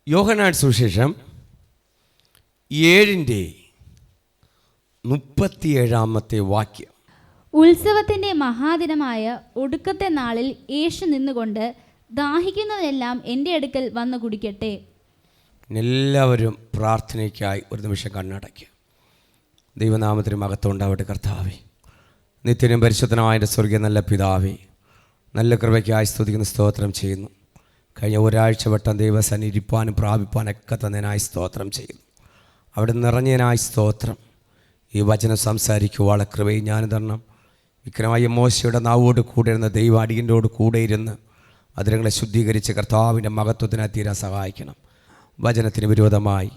യോഹന്നാൻ സുവിശേഷം 7:37 വാക്യം. ഉത്സവത്തിന്റെ മഹാദിനമായ ഒടുക്കത്തെ നാളിൽ യേശു നിന്നുകൊണ്ട് ദാഹിക്കുന്നതെല്ലാം എൻ്റെ അടുക്കൽ വന്നു കുടിക്കട്ടെ. എല്ലാവരും പ്രാർത്ഥനയ്ക്കായി ഒരു നിമിഷം കണ്ണടയ്ക്കുക. ദൈവനാമത്തിന് മഹത്വം ഉണ്ടാവട്ടെ. കർത്താവേ, നിത്യനും പരിശുദ്ധനായ എൻ്റെ സ്വർഗീയ നല്ല പിതാവേ, നല്ല കൃപയ്ക്കായി സ്തുതിക്കുന്ന സ്തോത്രം ചെയ്യുന്നു. കഴിഞ്ഞ ഒരാഴ്ച വട്ടം ദൈവസന്നിധി ഇരിപ്പാനും പ്രാപിപ്പാനൊക്കെ തന്നതിനായി സ്തോത്രം ചെയ്യുന്നു. അവിടെ നിറഞ്ഞതിനായി സ്തോത്രം. ഈ വചനം സംസാരിക്കുവാനുള്ള കൃപയും ജ്ഞാനം തരണം. വിക്രമായ മോശയുടെ നാവോട് കൂടെ ഇരുന്ന ദൈവ അടിയൻ്റോട് കൂടെ ഇരുന്ന് അതിരങ്ങളെ ശുദ്ധീകരിച്ച് കർത്താവിൻ്റെ മഹത്വത്തിനായി തീരാൻ സഹായിക്കണം. വചനത്തിന് വിരോധമായി,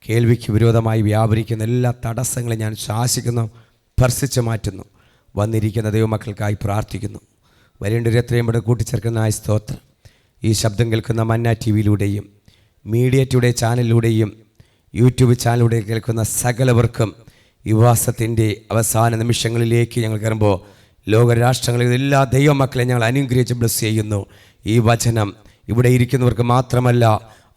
കേൾവിക്ക് വിരോധമായി വ്യാപരിക്കുന്ന എല്ലാ തടസ്സങ്ങളും ഞാൻ ശാസിക്കുന്നു, ഭർസിച്ച് മാറ്റുന്നു. വന്നിരിക്കുന്ന ദൈവമക്കൾക്കായി പ്രാർത്ഥിക്കുന്നു. വരേണ്ടൊരു എത്രയും ഇവിടെ കൂട്ടിച്ചേർക്കുന്നതായ സ്തോത്രം. ഈ ശബ്ദം കേൾക്കുന്ന മന്ന ടി വിയിലൂടെയും മീഡിയ ടുഡേ ചാനലിലൂടെയും യൂട്യൂബ് ചാനലിലൂടെ കേൾക്കുന്ന സകലവർക്കും ഈ വാസത്തിൻ്റെ അവസാന നിമിഷങ്ങളിലേക്ക് ഞങ്ങൾ കയറുമ്പോൾ ലോകരാഷ്ട്രങ്ങളിൽ എല്ലാ ദൈവമക്കളെ ഞങ്ങൾ അനുഗ്രഹിച്ച് ബ്ലസ് ചെയ്യുന്നു. ഈ വചനം ഇവിടെ ഇരിക്കുന്നവർക്ക് മാത്രമല്ല,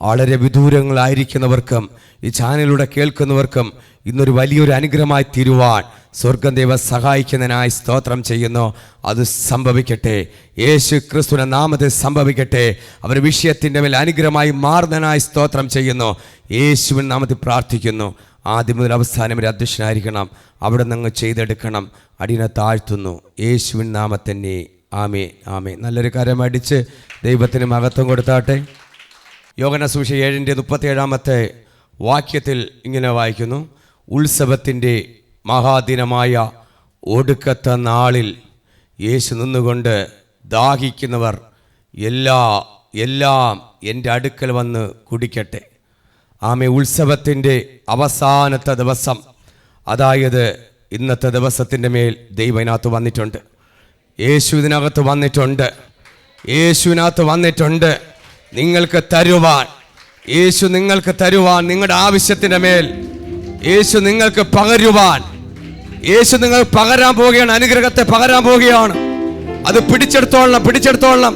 വളരെ വിദൂരങ്ങളായിരിക്കുന്നവർക്കും ഈ ചാനലിലൂടെ കേൾക്കുന്നവർക്കും ഇന്നൊരു വലിയൊരു അനുഗ്രഹമായി തീരുവാൻ സ്വർഗ്ഗം ദൈവം സഹായിക്കുന്നതിനായി സ്തോത്രം ചെയ്യുന്നു. അത് സംഭവിക്കട്ടെ, യേശു ക്രിസ്തുവിന്റെ നാമത്തിൽ സംഭവിക്കട്ടെ. അവർ വിഷയത്തിൻ്റെ മേൽ അനുഗ്രഹമായി മാറുന്നതിനായി സ്തോത്രം ചെയ്യുന്നു. യേശുവിൻ നാമത്തിൽ പ്രാർത്ഥിക്കുന്നു. ആദ്യം മുതൽ അവസാനം വരെ അധ്യക്ഷനായിരിക്കണം. അവിടെ നിന്ന് ചെയ്തെടുക്കണം. അടിയനെ താഴ്ത്തുന്നു യേശുവിൻ നാമത്തന്നെ. ആമേ ആമേ. നല്ലൊരു കരം അടിച്ച് ദൈവത്തിന് മഹത്വം കൊടുത്താട്ടെ. യോഹന്നാൻ സുവിശേഷം 7:37 വാക്യത്തിൽ ഇങ്ങനെ വായിക്കുന്നു: ഉത്സവത്തിൻ്റെ മഹാദിനമായ ഒടുക്കത്തെ നാളിൽ യേശു നിന്നുകൊണ്ട് ദാഹിക്കുന്നവർ എല്ലാം എൻ്റെ അടുക്കൽ വന്ന് കുടിക്കട്ടെ. ആമേ. ഉത്സവത്തിൻ്റെ അവസാനത്തെ ദിവസം, അതായത് ഇന്നത്തെ ദിവസത്തിൻ്റെ മേൽ ദൈവത്തിനകത്ത് വന്നിട്ടുണ്ട്. യേശു ഇതിനകത്ത് വന്നിട്ടുണ്ട്. യേശുവിനകത്ത് വന്നിട്ടുണ്ട്. നിങ്ങൾക്ക് തരുവാൻ, യേശു നിങ്ങൾക്ക് തരുവാൻ, നിങ്ങളുടെ ആവശ്യത്തിൻ്റെ മേൽ യേശു നിങ്ങൾക്ക് പകരുവാൻ, യേശു നിങ്ങൾ പകരാൻ പോവുകയാണ്. അനുഗ്രഹത്തെ പകരാൻ പോവുകയാണ്. അത് പിടിച്ചെടുത്തോളണം.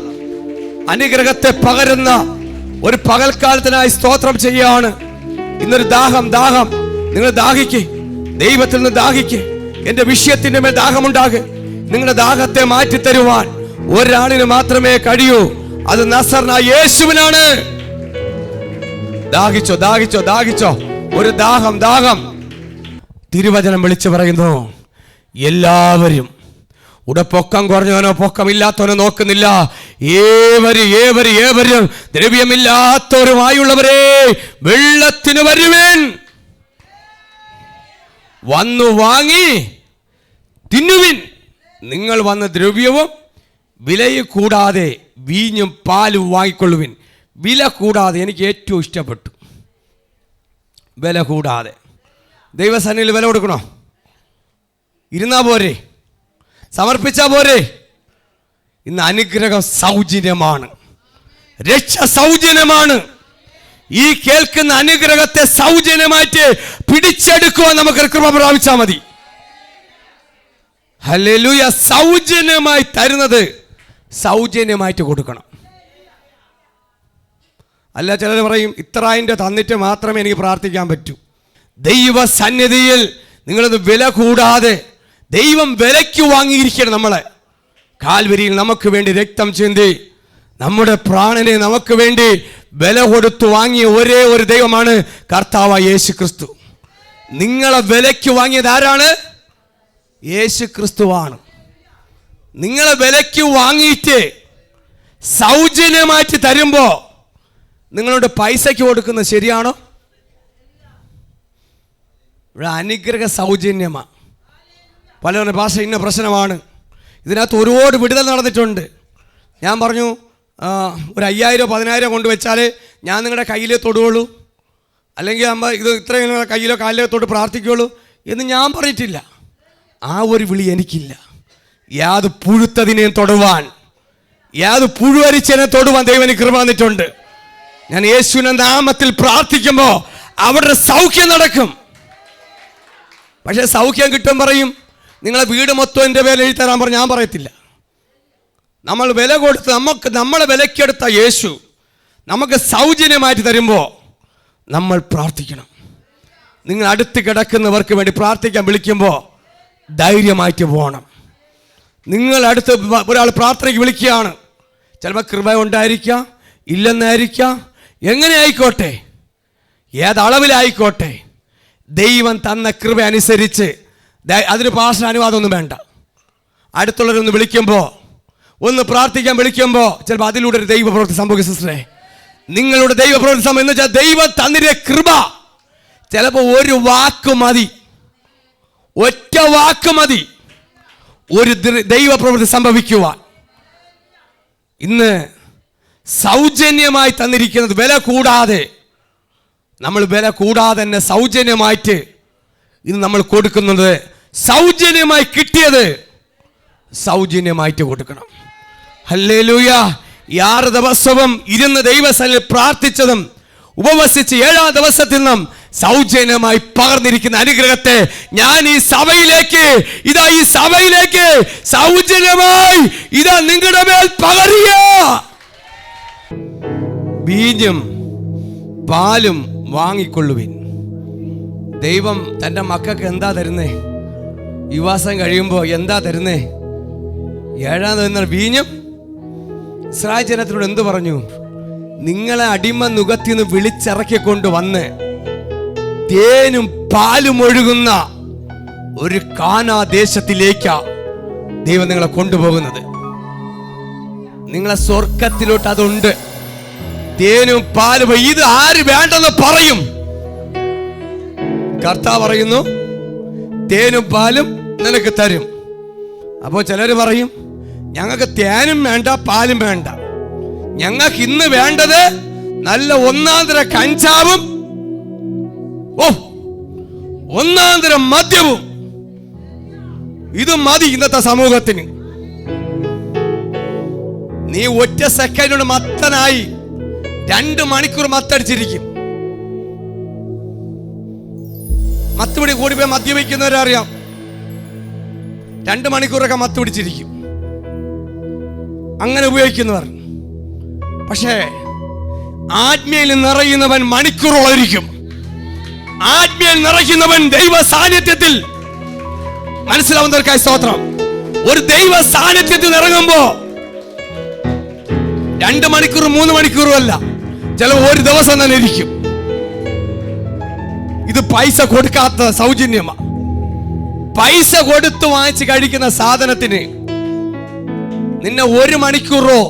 അനുഗ്രഹത്തെ പകരുന്ന ഒരു പകൽക്കാലത്തിനായി സ്തോത്രം ചെയ്യുകയാണ്. ഇന്നൊരു ദാഹം നിങ്ങൾ ദാഹിക്ക്, ദൈവത്തിൽ നിന്ന് ദാഹിക്ക്. എൻ്റെ വിഷയത്തിൻ്റെ മേൽ ദാഹമുണ്ടാകെ. നിങ്ങളുടെ ദാഹത്തെ മാറ്റിത്തരുവാൻ ഒരാളിന് മാത്രമേ കഴിയൂ. അത് നസറനായ യേശുവിനാണ്. ദാഹിച്ചോ. ഒരു ദാഹം. തിരുവചനം വിളിച്ചു പറയുന്നു, എല്ലാവരും ഉടപ്പൊക്കം കുറഞ്ഞവനോ പൊക്കമില്ലാത്തവനോ നോക്കുന്നില്ല, ഏവരും ദ്രവ്യമില്ലാത്തവരുമായുള്ളവരെ വെള്ളത്തിന് വരുവേൻ, വന്നു വാങ്ങി തിന്നുവിൻ. നിങ്ങൾ വന്ന് ദ്രവ്യവും വിലയും കൂടാതെ വീഞ്ഞും പാലും വാങ്ങിക്കൊള്ളുവിൻ. വില കൂടാതെ. എനിക്ക് ഏറ്റവും ഇഷ്ടപ്പെട്ടു വില കൂടാതെ. ദൈവസന്നിധിയിൽ വില കൊടുക്കണോ? ഇരുന്നാ പോരെ? സമർപ്പിച്ചാ പോരെ? ഇന്ന് അനുഗ്രഹം സൗജന്യമാണ്, രക്ഷ സൗജന്യമാണ്. ഈ കേൾക്കുന്ന അനുഗ്രഹത്തെ സൗജന്യമായിട്ട് പിടിച്ചെടുക്കുവാൻ നമുക്ക് കൃപ പ്രാപിച്ചാൽ മതി. ഹല്ലേലൂയ. സൗജന്യമായി തരുന്നത് സൗജന്യമായിട്ട് കൊടുക്കണം. അല്ല, ചിലർ പറയും ഇത്രായിൻ്റെ തന്നിട്ട് മാത്രമേ എനിക്ക് പ്രാർത്ഥിക്കാൻ പറ്റൂ. ദൈവ സന്നിധിയിൽ നിങ്ങളത് വില കൂടാതെ, ദൈവം വിലയ്ക്ക് വാങ്ങിയിരിക്കണം. നമ്മളെ കാൽവരിയിൽ നമുക്ക് വേണ്ടി രക്തം ചിന്തി നമ്മുടെ പ്രാണനെ നമുക്ക് വേണ്ടി വില കൊടുത്തു വാങ്ങിയ ഒരേ ഒരു ദൈവമാണ് കർത്താവായ യേശു ക്രിസ്തു. നിങ്ങളെ വിലയ്ക്ക് വാങ്ങിയത് ആരാണ്? യേശു ക്രിസ്തുവാണ്. നിങ്ങളെ വിലയ്ക്ക് വാങ്ങിയിട്ട് സൗജന്യമായിട്ട് തരുമ്പോൾ നിങ്ങളുടെ പൈസയ്ക്ക് കൊടുക്കുന്നത് ശരിയാണോ? ഇവിടെ അനുഗ്രഹ സൗജന്യമാണ്. പലരുടെ ഭാഷ ഇന്ന പ്രശ്നമാണ്. ഇതിനകത്ത് ഒരുപാട് വിടുതൽ നടന്നിട്ടുണ്ട്. ഞാൻ പറഞ്ഞു, ഒരു 5000-10,000 കൊണ്ടുവച്ചാൽ ഞാൻ നിങ്ങളുടെ കയ്യിലേ തൊടുകയുള്ളൂ, അല്ലെങ്കിൽ നമ്മൾ ഇത് ഇത്രയും കയ്യിലോ കാലിലോ തൊട്ട് പ്രാർത്ഥിക്കുകയുള്ളൂ എന്ന് ഞാൻ പറഞ്ഞിട്ടില്ല. ആ ഒരു വിളി എനിക്കില്ല. യാത് പുഴുത്തതിനെ തൊടുവാൻ, യാത് പുഴുവരിച്ചതിനെ തൊടുവാൻ ദൈവന് കൃപ വന്നിട്ടുണ്ട്. ഞാൻ യേശുവിന്റെ നാമത്തിൽ പ്രാർത്ഥിക്കുമ്പോൾ അവരുടെ സൗഖ്യം നടക്കും. പക്ഷെ സൗഖ്യം കിട്ടും പറയും, നിങ്ങളെ വീട് മൊത്തം എൻ്റെ പേരിൽ എഴുതി തരാൻ പറഞ്ഞു. ഞാൻ പറയത്തില്ല. നമ്മൾ വില കൊടുത്ത് നമ്മളെ വിലക്കെടുത്ത യേശു നമുക്ക് സൗജന്യമായിട്ട് തരുമ്പോൾ നമ്മൾ പ്രാർത്ഥിക്കണം. നിങ്ങൾ അടുത്ത് കിടക്കുന്നവർക്ക് വേണ്ടി പ്രാർത്ഥിക്കാൻ വിളിക്കുമ്പോൾ ധൈര്യമായിട്ട് പോകണം. നിങ്ങൾ അടുത്ത് ഒരാൾ പ്രാർത്ഥനയ്ക്ക് വിളിക്കുകയാണ്, ചിലപ്പോൾ കൃപ ഉണ്ടായിരിക്കാം, ഇല്ലെന്നായിരിക്കാം, എങ്ങനെ ആയിക്കോട്ടെ, ഏതളവിലായിക്കോട്ടെ, ദൈവം തന്ന കൃപ അനുസരിച്ച് അതിന് പാസ്റ്റർ അനുവാദമൊന്നും വേണ്ട. അടുത്തുള്ളവരൊന്ന് വിളിക്കുമ്പോൾ, ഒന്ന് പ്രാർത്ഥിക്കാൻ വിളിക്കുമ്പോൾ ചിലപ്പോൾ അതിലൂടെ ഒരു ദൈവപ്രവൃത്തി സംഭവിക്കും. സിസ്റ്ററെ, നിങ്ങളുടെ ദൈവപ്രവൃത്തി സംഭവം എന്ന് വെച്ചാൽ ദൈവം തന്നിരെ കൃപ. ചിലപ്പോൾ ഒരു വാക്ക് മതി, ഒറ്റ വാക്ക് മതി ഒരു ദൈവപ്രവൃത്തി സംഭവിക്കുവാൻ. ഇന്ന് സൗജന്യമായി തന്നിരിക്കുന്നത്, വില കൂടാതെ, നമ്മൾ വില കൂടാതെ തന്നെ സൗജന്യമായിട്ട് ഇന്ന് നമ്മൾ കൊടുക്കുന്നത്, സൗജന്യമായി കിട്ടിയത് സൗജന്യമായിട്ട് കൊടുക്കണം. ഹല്ലേലൂയ. 6 ദിവസവും ഇരുന്ന് ദൈവസന്നിധിയിൽ പ്രാർത്ഥിച്ചതും ഉപവസിച്ച് 7-ാം ദിവസത്തിൽ നിന്നും സൗജന്യമായി പകർന്നിരിക്കുന്ന അനുഗ്രഹത്തെ ഞാൻ ഈ സഭയിലേക്ക് സൗജന്യമായി നിങ്ങളുടെ മേൽ പകരുക. വീഞ്ഞും പാലും വാങ്ങിക്കൊള്ളുവിൻ. ദൈവം തൻ്റെ മക്കൾക്ക് എന്താ തരുന്നേ? യുവാസം കഴിയുമ്പോൾ എന്താ തരുന്നേ? 7-ാം ദിവസം വീഞ്ഞും. ഇസ്രായേൽ ജനത്തിനോട് എന്തു പറഞ്ഞു? നിങ്ങളെ അടിമ നുകത്തിന്ന് വിളിച്ചിറക്കിക്കൊണ്ട് വന്ന് തേനും പാലും ഒഴുകുന്ന ഒരു കാനാ ദേശത്തിലേക്കാ ദൈവം നിങ്ങളെ കൊണ്ടുപോകുന്നത്. നിങ്ങളെ സ്വർഗത്തിലോട്ട് അതുണ്ട്. തേനും പാലും. ഇത് ആര് വേണ്ടെന്ന് പറയും? കർത്താവ് പറയുന്നു, തേനും പാലും നിനക്ക് തരും. അപ്പോൾ ചിലർ പറയും, ഞങ്ങൾക്ക് തേനും വേണ്ട, പാലും വേണ്ട, ഞങ്ങൾക്ക് ഇന്ന് വേണ്ടത് നല്ല ഒന്നാന്തര കഞ്ചാവും ഒന്നാന്തര മദ്യവും. ഇത് മതി ഇന്നത്തെ സമൂഹത്തിന്. നീ ഒറ്റ സെക്കൻഡ് മത്തനായി 2 മണിക്കൂർ മത്തടിച്ചിരിക്കും. മത്തുപിടി കൂടിപ്പോയി മദ്യപിക്കുന്നവരറിയാം, 2 മണിക്കൂറൊക്കെ മത്ത് പിടിച്ചിരിക്കും. അങ്ങനെ ഉപയോഗിക്കുന്നവർ. പക്ഷേ ആത്മീയയിൽ നിറയുന്നവൻ മണിക്കൂറോളായിരിക്കും. ആത്മീയയിൽ നിറയ്ക്കുന്നവൻ ദൈവ സാന്നിധ്യത്തിൽ, മനസ്സിലാവുന്നവർക്കായി സ്തോത്രം. ഒരു ദൈവ സാന്നിധ്യത്തിൽ ഇറങ്ങുമ്പോ 2 മണിക്കൂർ 3 മണിക്കൂറും അല്ല, ചില ഒരു ദിവസം തന്നെ ഇരിക്കും. ഇത് പൈസ കൊടുക്കാത്ത സൗജന്യമാ. പൈസ കൊടുത്ത് വാങ്ങിച്ച് കഴിക്കുന്ന സാധനത്തിന് നിന്നെ 1 മണിക്കൂറോ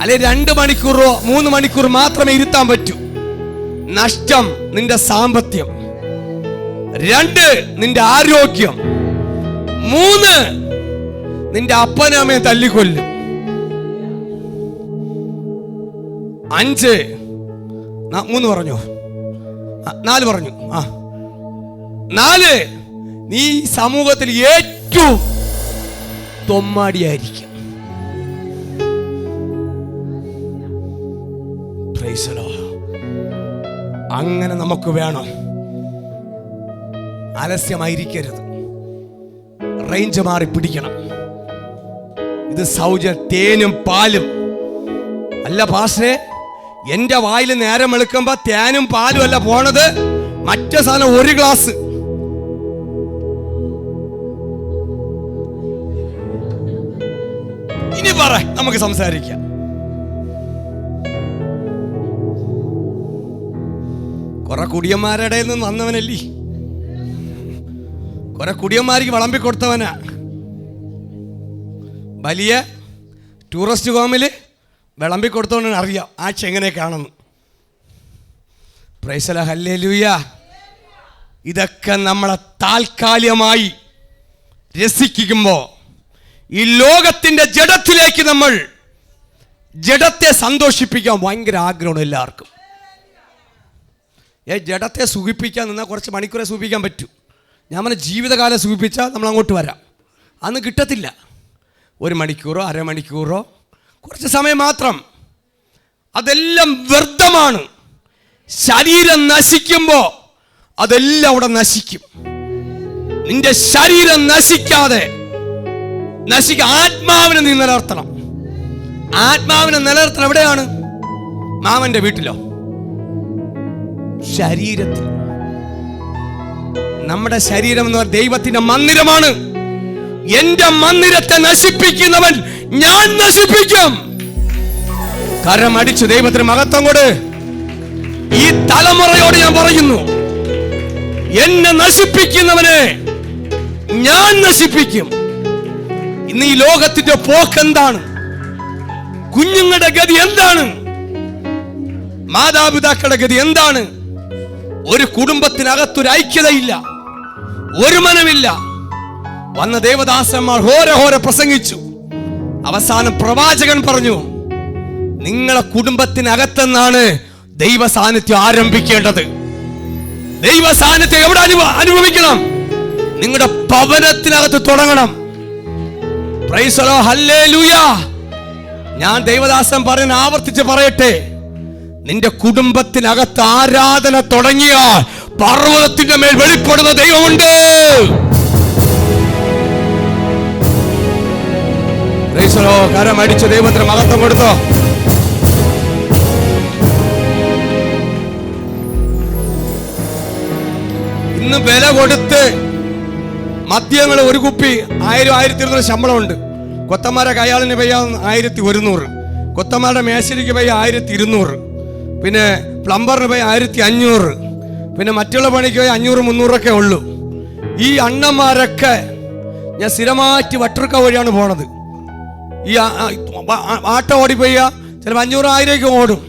അല്ലെ 2 മണിക്കൂറോ 3 മണിക്കൂർ മാത്രമേ ഇരുത്താൻ പറ്റൂ. നഷ്ടം നിന്റെ സാമ്പത്തികം, 2 നിന്റെ ആരോഗ്യം, 3 നിന്റെ അപ്പനമ്മയെ തല്ലിക്കൊല്ലും, 5 3 പറഞ്ഞു 4 പറഞ്ഞു 4 നീ സമൂഹത്തിൽ ഏറ്റവും തൊമ്മാടിയായിരിക്കും. അങ്ങനെ നമുക്ക് വേണം. ആലസ്യമായിരിക്കരുത്, റേഞ്ച് മാറി പിടിക്കണം. ഇത് തേനും പാലും അല്ല പാസ്റ്റേ. എന്റെ വായിൽ നേരം വെളുക്കുമ്പോ തേനും പാലും അല്ല പോണത്, മറ്റേ സാധനം 1 ഗ്ലാസ്. ഇനി പറ, നമുക്ക് സംസാരിക്കാം. കുറെ കുടിയന്മാരുടെ നിന്ന് വന്നവനല്ലേ, കുറെ കുടിയന്മാർക്ക് വിളമ്പി കൊടുത്തവനാ. വലിയ ടൂറിസ്റ്റ് ഹോമില് വിളമ്പി കൊടുത്തോണ്ടാണ് അറിയാം ആഴ്ച എങ്ങനെയൊക്കെയാണെന്ന്. Praise the hallelujah. ഇതൊക്കെ നമ്മളെ താൽക്കാലികമായി രസിക്കുമ്പോൾ ഈ ലോകത്തിന്റെ ജഡത്തിലേക്ക് നമ്മൾ ജഡത്തെ സന്തോഷിപ്പിക്കാൻ ഭയങ്കര ആഗ്രഹമാണ് എല്ലാവർക്കും. ജഡത്തെ സുഖിപ്പിക്കാൻ നിന്നാൽ കുറച്ച് മണിക്കൂറെ സുഖിപ്പിക്കാൻ പറ്റും. ഞാൻ പറഞ്ഞ ജീവിതകാലം സുഖിപ്പിച്ചാൽ നമ്മൾ അങ്ങോട്ട് വരാം. അന്ന് കിട്ടത്തില്ല. 1 മണിക്കൂറോ അരമണിക്കൂറോ കുറച്ച് സമയം മാത്രം. അതെല്ലാം വ്യർത്ഥമാണ്. ശരീരം നശിക്കുമ്പോൾ അതെല്ലാം അവിടെ നശിക്കും. നിന്റെ ശരീരം നശിക്കാതെ ആത്മാവിനെ നീ നിലനിർത്തണം. ആത്മാവിനെ നിലനിർത്തണം എവിടെയാണ്? മാമന്റെ വീട്ടിലോ? ശരീരത്തിൽ. നമ്മുടെ ശരീരം എന്ന് പറഞ്ഞ ദൈവത്തിന്റെ മന്ദിരമാണ്. എന്റെ മന്ദിരത്തെ നശിപ്പിക്കുന്നവൻ ഞാൻ നശിപ്പിക്കും. കരമടിച്ചു ദൈവത്തിന് മഹത്വം കൊട്. ഈ തലമുറയോട് ഞാൻ പറയുന്നു, എന്നെ നശിപ്പിക്കുന്നവനെ ഞാൻ നശിപ്പിക്കും. ഇന്ന് ഈ ലോകത്തിന്റെ പോക്ക് എന്താണ്? കുഞ്ഞുങ്ങളുടെ ഗതി എന്താണ്? മാതാപിതാക്കളുടെ ഗതി എന്താണ്? ഒരു കുടുംബത്തിനകത്തൊരു ഐക്യതയില്ല, ഒരു മനമില്ല. വന്ന ദേവദാസന്മാർ ഹോര പ്രസംഗിച്ചു. അവസാനം പ്രവാചകൻ പറഞ്ഞു, നിങ്ങളെ കുടുംബത്തിനകത്തെന്നാണ് ദൈവ സാന്നിധ്യം ആരംഭിക്കേണ്ടത്. ദൈവ സാന്നിധ്യം എവിടെ അനുഭവിക്കണം? നിങ്ങളുടെ ഭവനത്തിനകത്ത് തുടങ്ങണം. Price the Lord, hallelujah. ഞാൻ ദൈവദാസൻ പറയുന്ന ആവർത്തിച്ച് പറയട്ടെ, നിന്റെ കുടുംബത്തിനകത്ത് ആരാധന തുടങ്ങിയാൽ പർവ്വതത്തിന്റെ മേൽ വെളിപ്പെടുന്ന ദൈവമുണ്ട്. Price the Lord. കരമടിച്ച് ദൈവത്തിന് മഹത്വം കൊടുത്തോ. ഇന്ന് വില കൊടുത്ത് മദ്യങ്ങൾ ഒരു കുപ്പി 1000-1200 ശമ്പളമുണ്ട്. കൊത്തന്മാരെ കയ്യാളിന് പയ്യ 1100, കൊത്തന്മാരുടെ മേശരിക്ക് പയ്യ 1200, പിന്നെ പ്ലംബറിന് പയ്യ 1500, പിന്നെ മറ്റുള്ള പണിക്ക് പോയി 500-300 ഉള്ളൂ. ഈ അണ്ണന്മാരൊക്കെ ഞാൻ സ്ഥിരമായിട്ട് വട്ടർക്ക വഴിയാണ് പോണത്. ഈ ആട്ടം ഓടിപ്പോയ ചിലപ്പോൾ 500-1000 ഓടും.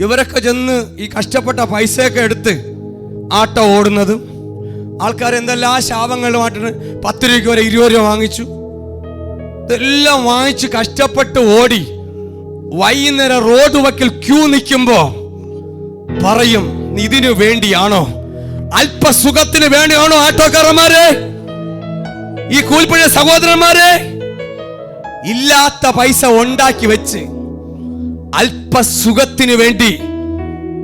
ഇവരൊക്കെ ചെന്ന് ഈ കഷ്ടപ്പെട്ട പൈസയൊക്കെ എടുത്ത് ആട്ടം ഓടുന്നതും ആൾക്കാർ എന്തെല്ലാം ശാപങ്ങളുമായിട്ടാണ് 10 രൂപയ്ക്ക് വരെ 20 രൂപ വാങ്ങിച്ചു. ഇതെല്ലാം വാങ്ങിച്ച് കഷ്ടപ്പെട്ട് ഓടി വൈകുന്നേരം റോഡ് വക്കിൽ ക്യൂ നിൽക്കുമ്പോ പറയും, ഇതിനു വേണ്ടിയാണോ, അല്പസുഖത്തിന് വേണ്ടിയാണോ ആട്ടോക്കാരന്മാരെ, ഈ കൂലിപ്പണി സഹോദരന്മാരെ? ഇല്ലാത്ത പൈസ ഉണ്ടാക്കി വെച്ച് അല്പസുഖത്തിന് വേണ്ടി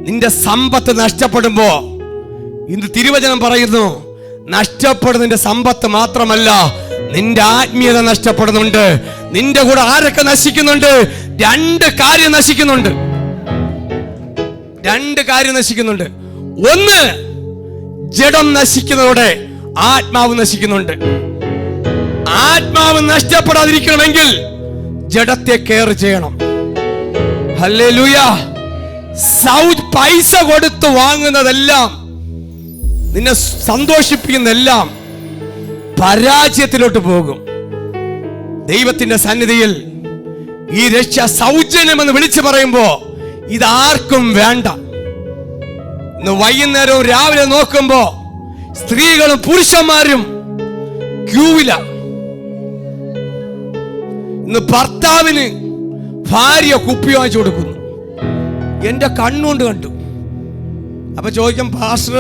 നിന്റെ സമ്പത്ത് നഷ്ടപ്പെടുമ്പോ ഇന്ന് തിരുവചനം പറയുന്നു, നഷ്ടപ്പെടുന്നതിന്റെ സമ്പത്ത് മാത്രമല്ല, നിന്റെ ആത്മീയത നഷ്ടപ്പെടുന്നുണ്ട്. നിന്റെ കൂടെ ആരൊക്കെ നശിക്കുന്നുണ്ട്? 2 കാര്യം നശിക്കുന്നുണ്ട്. 2 കാര്യം നശിക്കുന്നുണ്ട്. ഒന്ന്, ജഡം നശിക്കുന്നതോടെ ആത്മാവ് നശിക്കുന്നുണ്ട്. ആത്മാവ് നഷ്ടപ്പെടാതിരിക്കണമെങ്കിൽ ജഡത്തെ കെയർ ചെയ്യണം. ഹല്ലേലൂയ. പൈസ കൊടുത്ത് വാങ്ങുന്നതെല്ലാം, നിന്നെ സന്തോഷിപ്പിക്കുന്നതെല്ലാം പരാജയത്തിലോട്ട് പോകും. ദൈവത്തിന്റെ സന്നിധിയിൽ ഈ രക്ഷ സൗജന്യമെന്ന് വിളിച്ചു പറയുമ്പോ ഇതാർക്കും വേണ്ട. ഇന്ന് വൈകുന്നേരവും രാവിലെ നോക്കുമ്പോ സ്ത്രീകളും പുരുഷന്മാരും ക്യൂവില. ഇന്ന് ഭർത്താവിന് ഭാര്യ കുപ്പി വാങ്ങിച്ചു കൊടുക്കുന്നു. എന്റെ കണ്ണുകൊണ്ട് കണ്ടു. അപ്പൊ ചോദിക്കും, പാസ്റ്റർ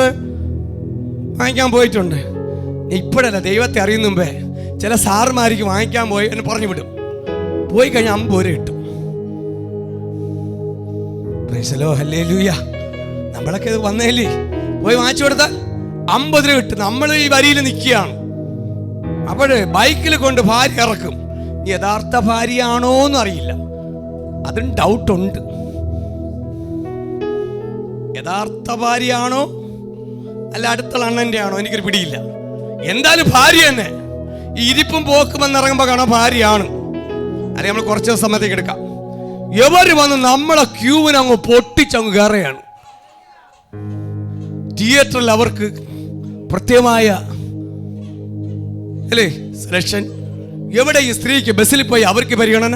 വാങ്ങിക്കാൻ പോയിട്ടുണ്ട്? ഇപ്പോഴല്ല, ദൈവത്തെ അറിയുന്ന മുമ്പേ ചില സാറുമാർക്ക് വാങ്ങിക്കാൻ പോയി എന്ന് പറഞ്ഞു വിടും. പോയി കഴിഞ്ഞാൽ 50 രൂപ കിട്ടും. Price the Lord, hallelujah. നമ്മളൊക്കെ ഇത് വന്നേലേ, പോയി വാങ്ങിച്ചു കൊടുത്താൽ 50 രൂപ കിട്ടും. നമ്മൾ ഈ വരിയിൽ നിൽക്കുകയാണ്. അപ്പോഴ് ബൈക്കിൽ കൊണ്ട് ഭാര്യ ഇറക്കും. യഥാർത്ഥ ഭാര്യയാണോന്നും അറിയില്ല, അതും ഡൗട്ടുണ്ട്. യഥാർത്ഥ ഭാര്യയാണോ അല്ല അടുത്തുള്ള അണ്ണൻ്റെ ആണോ എനിക്കൊരു പിടിയില്ല. എന്തായാലും ഭാര്യ തന്നെ. ഈ ഇരിപ്പും പോക്കും വന്നിറങ്ങുമ്പോൾ കാണാൻ ഭാര്യയാണ്. അല്ലെ നമ്മൾ കുറച്ച് സമയത്തേക്ക് എടുക്കാം. എവര് വന്ന് നമ്മളെ ക്യൂവിന് അങ്ങ് പൊട്ടിച്ചങ്ങ് കയറുകയാണ്. തിയേറ്ററിൽ അവർക്ക് പ്രത്യേകമായ അല്ലേ സെലക്ഷൻ. എവിടെ ഈ സ്ത്രീക്ക് ബസ്സിൽ പോയി അവർക്ക് പരിഗണന,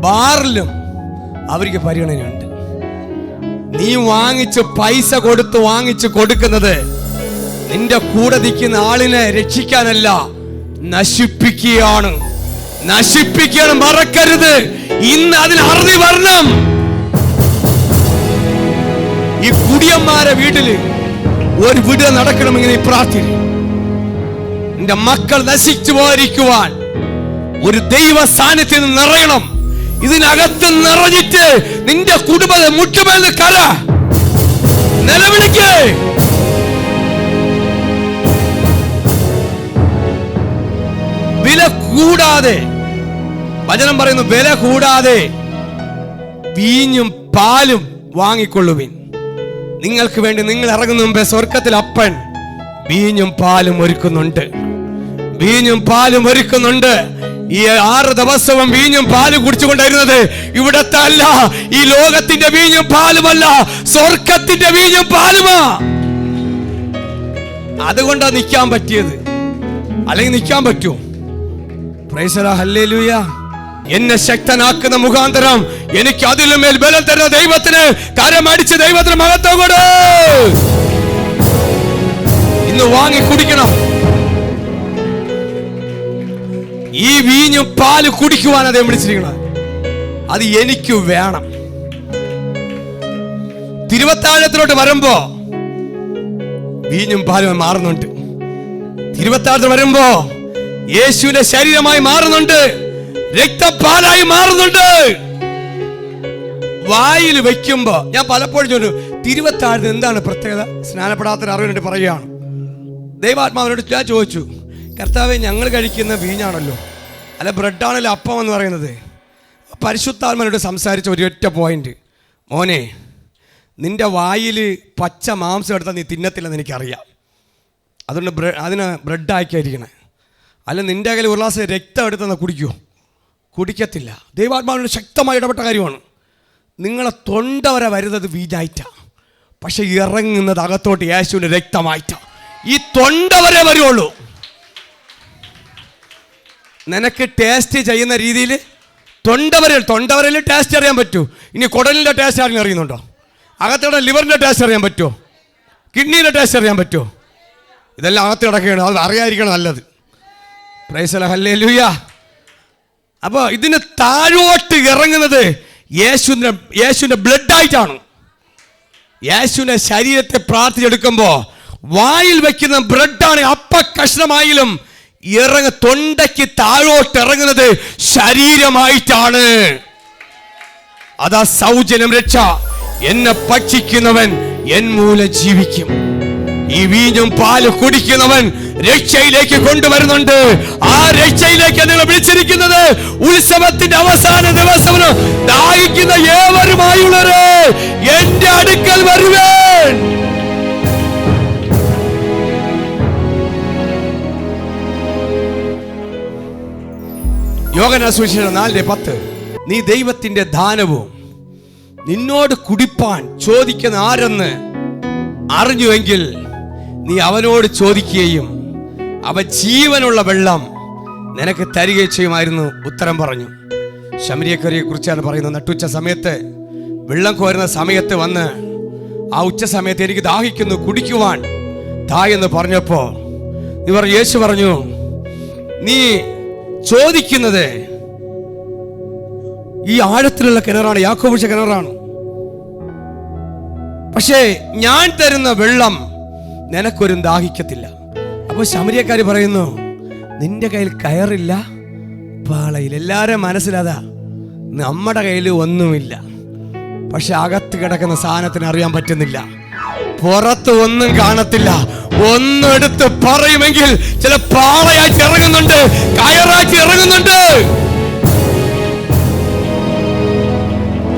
ബാറിലും അവർക്ക് പരിഗണനയുണ്ട്. നീ വാങ്ങിച്ച് പൈസ കൊടുത്ത് വാങ്ങിച്ച് കൊടുക്കുന്നത് നിന്റെ കൂടെ നിൽക്കുന്ന ആളിനെ രക്ഷിക്കാനല്ല, നശിപ്പിക്കുകയാണ്. നശിപ്പിക്കണം, മറക്കരുത്. ഇന്ന് അതിന് അറുതി വരണം. ഈ കുടിയന്മാരെ വീട്ടില് ഒരു വീട് നടക്കണമെങ്കിൽ പ്രാർത്ഥിക്കും. നിന്റെ മക്കൾ നശിച്ചു പോയിരിക്കുവാൻ ഒരു ദൈവ സാന്നിധ്യം നിറയണം. ഇതിനകത്ത് നിറഞ്ഞിട്ട് നിന്റെ കുടുംബത്തെ മുട്ടുമേൽ കര നിലവിളിക്ക്. വില കൂടാതെ, വചനം പറയുന്നു, വില കൂടാതെ വീഞ്ഞും പാലും വാങ്ങിക്കൊള്ളുവിൻ. നിങ്ങൾക്ക് വേണ്ടി നിങ്ങൾ ഇറങ്ങുന്ന മുമ്പേ സ്വർഗത്തിൽ അപ്പൻ വീഞ്ഞും പാലും ഒരുക്കുന്നുണ്ട്. വീഞ്ഞും പാലും ഒരുക്കുന്നുണ്ട്. ഈ 6 ദിവസവും വീഞ്ഞും പാലും കുടിച്ചുകൊണ്ടിരുന്നത് ഇവിടത്തെ അല്ല, ഈ ലോകത്തിന്റെ വീഞ്ഞും പാലുമല്ല, സ്വർഗത്തിന്റെ വീഞ്ഞും പാലുമാ. അതുകൊണ്ടാ നിൽക്കാൻ പറ്റിയത്, അല്ലെങ്കിൽ നിൽക്കാൻ പറ്റുമോ? Price the Lord, hallelujah. എന്നെ ശക്തനാക്കുന്ന മുഖാന്തരം എനിക്ക് അതിലും മേൽ ബലം തരുന്ന ദൈവത്തിന് കരമടിച്ച് ദൈവത്തിന് മഹത്വം കൊടു. ഇന്ന് വാങ്ങി കുടിക്കണം. ഈ വീഞ്ഞും പാല് കുടിക്കുവാൻ അദ്ദേഹം വിളിച്ചിരിക്കുന്നത്. അത് എനിക്ക് വേണം. തിരുവത്താഴത്തിലോട്ട് വരുമ്പോ വീഞ്ഞും പാലും മാറുന്നുണ്ട്. തിരുവത്താഴത്തിൽ വരുമ്പോ യേശുവിന്റെ ശരീരമായി മാറുന്നുണ്ട്, രക്തപ്പാലായി മാറുന്നുണ്ട്. വായിൽ വെക്കുമ്പോ ഞാൻ പലപ്പോഴും ചോദിച്ചു, തിരുവത്താഴത്തിന് എന്താണ് പ്രത്യേകത? സ്നാനപ്പെടാത്തൊരു അറിവിനുണ്ട് പറയുകയാണ്. ദൈവാത്മാവിനോട് ഞാൻ ചോദിച്ചു, കർത്താവേ, ഞങ്ങൾ കഴിക്കുന്ന വീഞ്ഞാണല്ലോ, അല്ല ബ്രെഡാണല്ലോ അപ്പം എന്ന് പറയുന്നത്. പരിശുദ്ധാത്മാവിനോട് സംസാരിച്ച ഒരൊറ്റ പോയിന്റ്, മോനെ, നിന്റെ വായിൽ പച്ച മാംസം എടുത്താൽ നീ തിന്നത്തില്ലെന്ന് എനിക്കറിയാം, അതുകൊണ്ട് അതിന് ബ്രെഡാക്കിയിരിക്കണേ. അല്ല നിന്റെ കയ്യിൽ ഒരു ഗ്ലാസ് രക്തം എടുത്തെന്ന് കുടിക്കുമോ? കുടിക്കത്തില്ല. ദൈവാത്മാവിനോട് ശക്തമായി ഇടപെട്ട കാര്യമാണ്. നിങ്ങളെ തൊണ്ട വരെ വരുന്നത് വീഞ്ഞായിട്ടാണ്, പക്ഷെ ഇറങ്ങുന്നത് അകത്തോട്ട് യേശുവിൻ്റെ രക്തമായിട്ടാണ്. ഈ തൊണ്ട വരെ വരുള്ളൂ. നിനക്ക് ടേസ്റ്റ് ചെയ്യുന്ന രീതിയിൽ തൊണ്ടവരയിൽ ടേസ്റ്റ് അറിയാൻ പറ്റൂ. ഇനി കുടലിൻ്റെ ടേസ്റ്റ് ആരെങ്കിലും അറിയുന്നുണ്ടോ? അകത്തോടെ ലിവറിൻ്റെ ടേസ്റ്റ് അറിയാൻ പറ്റുമോ? കിഡ്നിയുടെ ടേസ്റ്റ് അറിയാൻ പറ്റുമോ? ഇതെല്ലാം അകത്ത് കിടക്കുകയാണ്, അത് അറിയാതിരിക്കണം നല്ലത്. Price the Lord, hallelujah. അപ്പോൾ ഇതിന് താഴോട്ട് ഇറങ്ങുന്നത് യേശുവിൻ്റെ ബ്ലഡായിട്ടാണ്. യേശുവിൻ്റെ ശരീരത്തെ പ്രാർത്ഥിച്ചെടുക്കുമ്പോൾ വായിൽ വയ്ക്കുന്ന ബ്രെഡാണ് അപ്പ കഷ്ണമായാലും തൊണ്ടയ്ക്ക് താഴോട്ട് ഇറങ്ങുന്നത് ശരീരമായിട്ടാണ്. അതാ സൗജന്യം രക്ഷ. എന്നെ ഭക്ഷിക്കുന്നവൻ എൻ മൂലം ജീവിക്കും. ഈ വീഞ്ഞും പാല് കുടിക്കുന്നവൻ രക്ഷയിലേക്ക് കൊണ്ടുവരുന്നുണ്ട്. ആ രക്ഷയിലേക്ക് നിങ്ങൾ വിളിച്ചിരിക്കുന്നത്. ഉത്സവത്തിന്റെ അവസാന ദിവസം ദാഹിക്കുന്ന ഏവരുമായുള്ളവരെ എന്റെ അടുക്കൽ വരുവേൻ. യോഹന്നാൻ സുവിശേഷം 4:10, നീ ദൈവത്തിന്റെ ദാനവും നിന്നോട് കുടിപ്പാൻ ചോദിക്കുന്ന ആരെന്ന് അറിഞ്ഞുവെങ്കിൽ നീ അവനോട് ചോദിക്കുകയും അവ ജീവനുള്ള വെള്ളം നിനക്ക് തരികയും ചെയ്യുമായിരുന്നു ഉത്തരം പറഞ്ഞു. ശമരിയക്കാരിയെ കുറിച്ചാണ് പറയുന്നത്. നട്ടുച്ച സമയത്ത് വെള്ളം കോരുന്ന സമയത്ത് വന്ന് ആ ഉച്ച സമയത്ത് എനിക്ക് ദാഹിക്കുന്നു, കുടിക്കുവാൻ എന്ന് പറഞ്ഞപ്പോ യേശു പറഞ്ഞു, നീ ചോദിക്കുന്നത് ഈ ആഴത്തിലുള്ള കിണറാണ്, യാക്കോബ് കിണറാണ്. പക്ഷേ ഞാൻ തരുന്ന വെള്ളം നിനക്കൊരു ദാഹിക്കത്തില്ല. അപ്പൊ ശമരിയക്കാര് പറയുന്നു, നിന്റെ കയ്യിൽ കയറില്ല, പാളയില്ല. എല്ലാവരും മനസ്സിലാതാ, നമ്മുടെ കയ്യിൽ ഒന്നുമില്ല, പക്ഷെ അകത്ത് കിടക്കുന്ന സാധനത്തിന് അറിയാൻ പറ്റുന്നില്ല, പുറത്ത് ഒന്നും കാണത്തില്ല. ഒന്നും എടുത്ത് പറയുമെങ്കിൽ ചില പാളയായിട്ട് ഇറങ്ങുന്നുണ്ട്, കയറായിട്ട് ഇറങ്ങുന്നുണ്ട്.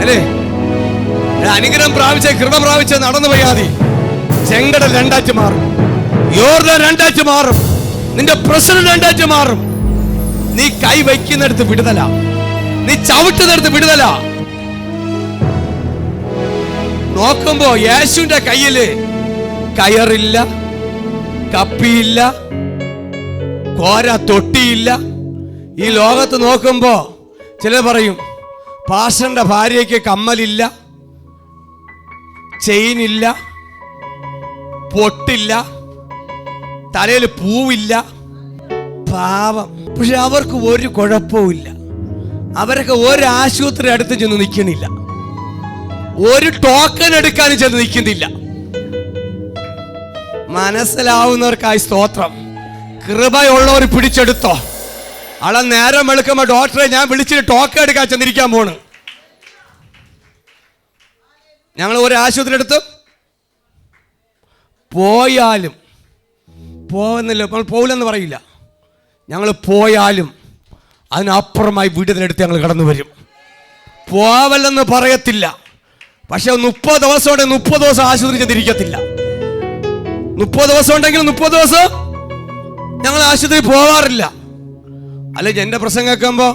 അല്ലേ? അനുഗ്രഹം പ്രാപിച്ച, കൃപ പ്രാപിച്ച നടന്നു പോയാതി ചെങ്കടൽ രണ്ടായിട്ട് മാറും, യോർദാൻ രണ്ടായിട്ട് മാറും, നിന്റെ പ്രസിഡന്റ് രണ്ടായിട്ട് മാറും. നീ കൈ വയ്ക്കുന്നിടത്ത് വിടുതല, നീ ചവിട്ടുന്നിടത്ത് വിടുതല. നോക്കുമ്പോ യേശുവിന്റെ കയ്യില് കയറില്ല, കപ്പിയില്ല, കോര തൊട്ടിയില്ല. ഈ ലോകത്ത് നോക്കുമ്പോ ചിലർ പറയും, പാസ്റ്ററിന്റെ ഭാര്യയ്ക്ക് കമ്മലില്ല, ചെയിനില്ല, പൊട്ടില്ല, തലയിൽ പൂവില്ല. പാവം. പക്ഷെ അവർക്ക് ഒരു കുഴപ്പവുമില്ല. അവരൊക്കെ ഒരു ആശുപത്രി അടുത്ത് ചെന്ന് നിൽക്കണില്ല, ഒരു ടോക്കൺ എടുക്കാനും ചെന്ന് നിൽക്കുന്നില്ല. മനസ്സിലാവുന്നവർക്കായി സ്തോത്രം. കൃപയുള്ളവർ പിടിച്ചെടുത്തോ. ആളെ നേരം വെളുക്കുമ്പോ ഡോക്ടറെ ഞാൻ വിളിച്ചിട്ട് ടോക്കൺ എടുക്കാൻ ചെന്നിരിക്കാൻ പോണ്. ഞങ്ങൾ ഒരു ആശുപത്രി എടുത്തു പോയാലും പോകുന്നില്ല, നമ്മൾ പോകില്ലെന്ന് പറയില്ല, ഞങ്ങൾ പോയാലും അതിനപ്പുറമായി വിടുതലെടുത്ത് ഞങ്ങൾ കടന്നു വരും. പോവല്ലെന്ന് പറയത്തില്ല, പക്ഷെ 30 ദിവസം ഉണ്ടെങ്കിൽ 30 ദിവസം ആശുപത്രി ചെന്നിരിക്കത്തില്ല. 30 ദിവസം ഉണ്ടെങ്കിൽ 30 ദിവസം ഞങ്ങൾ ആശുപത്രി പോകാറില്ല. അല്ലെങ്കിൽ എന്റെ പ്രസംഗം കേൾക്കുമ്പോ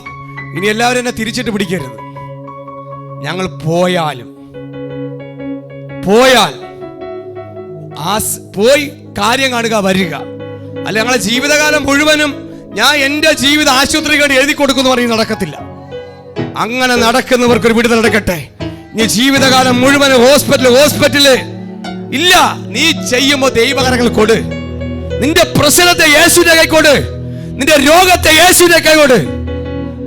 ഇനി എല്ലാവരും എന്നെ തിരിച്ചിട്ട് പിടിക്കരുത്. ഞങ്ങൾ പോയാൽ പോയി കാര്യം കാണുക, വരിക. അല്ല ഞങ്ങളെ ജീവിതകാലം മുഴുവനും ഞാൻ എന്റെ ജീവിത ആശുപത്രി കണ്ട് എഴുതി കൊടുക്കുന്നു പറയും, നടക്കത്തില്ല. അങ്ങനെ നടക്കുന്നവർക്ക് ഒരു വിടുതൽ നടക്കട്ടെ. നീ ജീവിതകാലം മുഴുവൻ ഹോസ്പിറ്റല് ഇല്ല. നീ ചെയ്യുമ്പോ ദൈവകരങ്ങൾ കൊട്. നിന്റെ പ്രശ്നത്തെ യേശുവിന്റെ കൈ കൊട്. നിന്റെ രോഗത്തെ യേശുവിന്റെ കൈ കൊട്.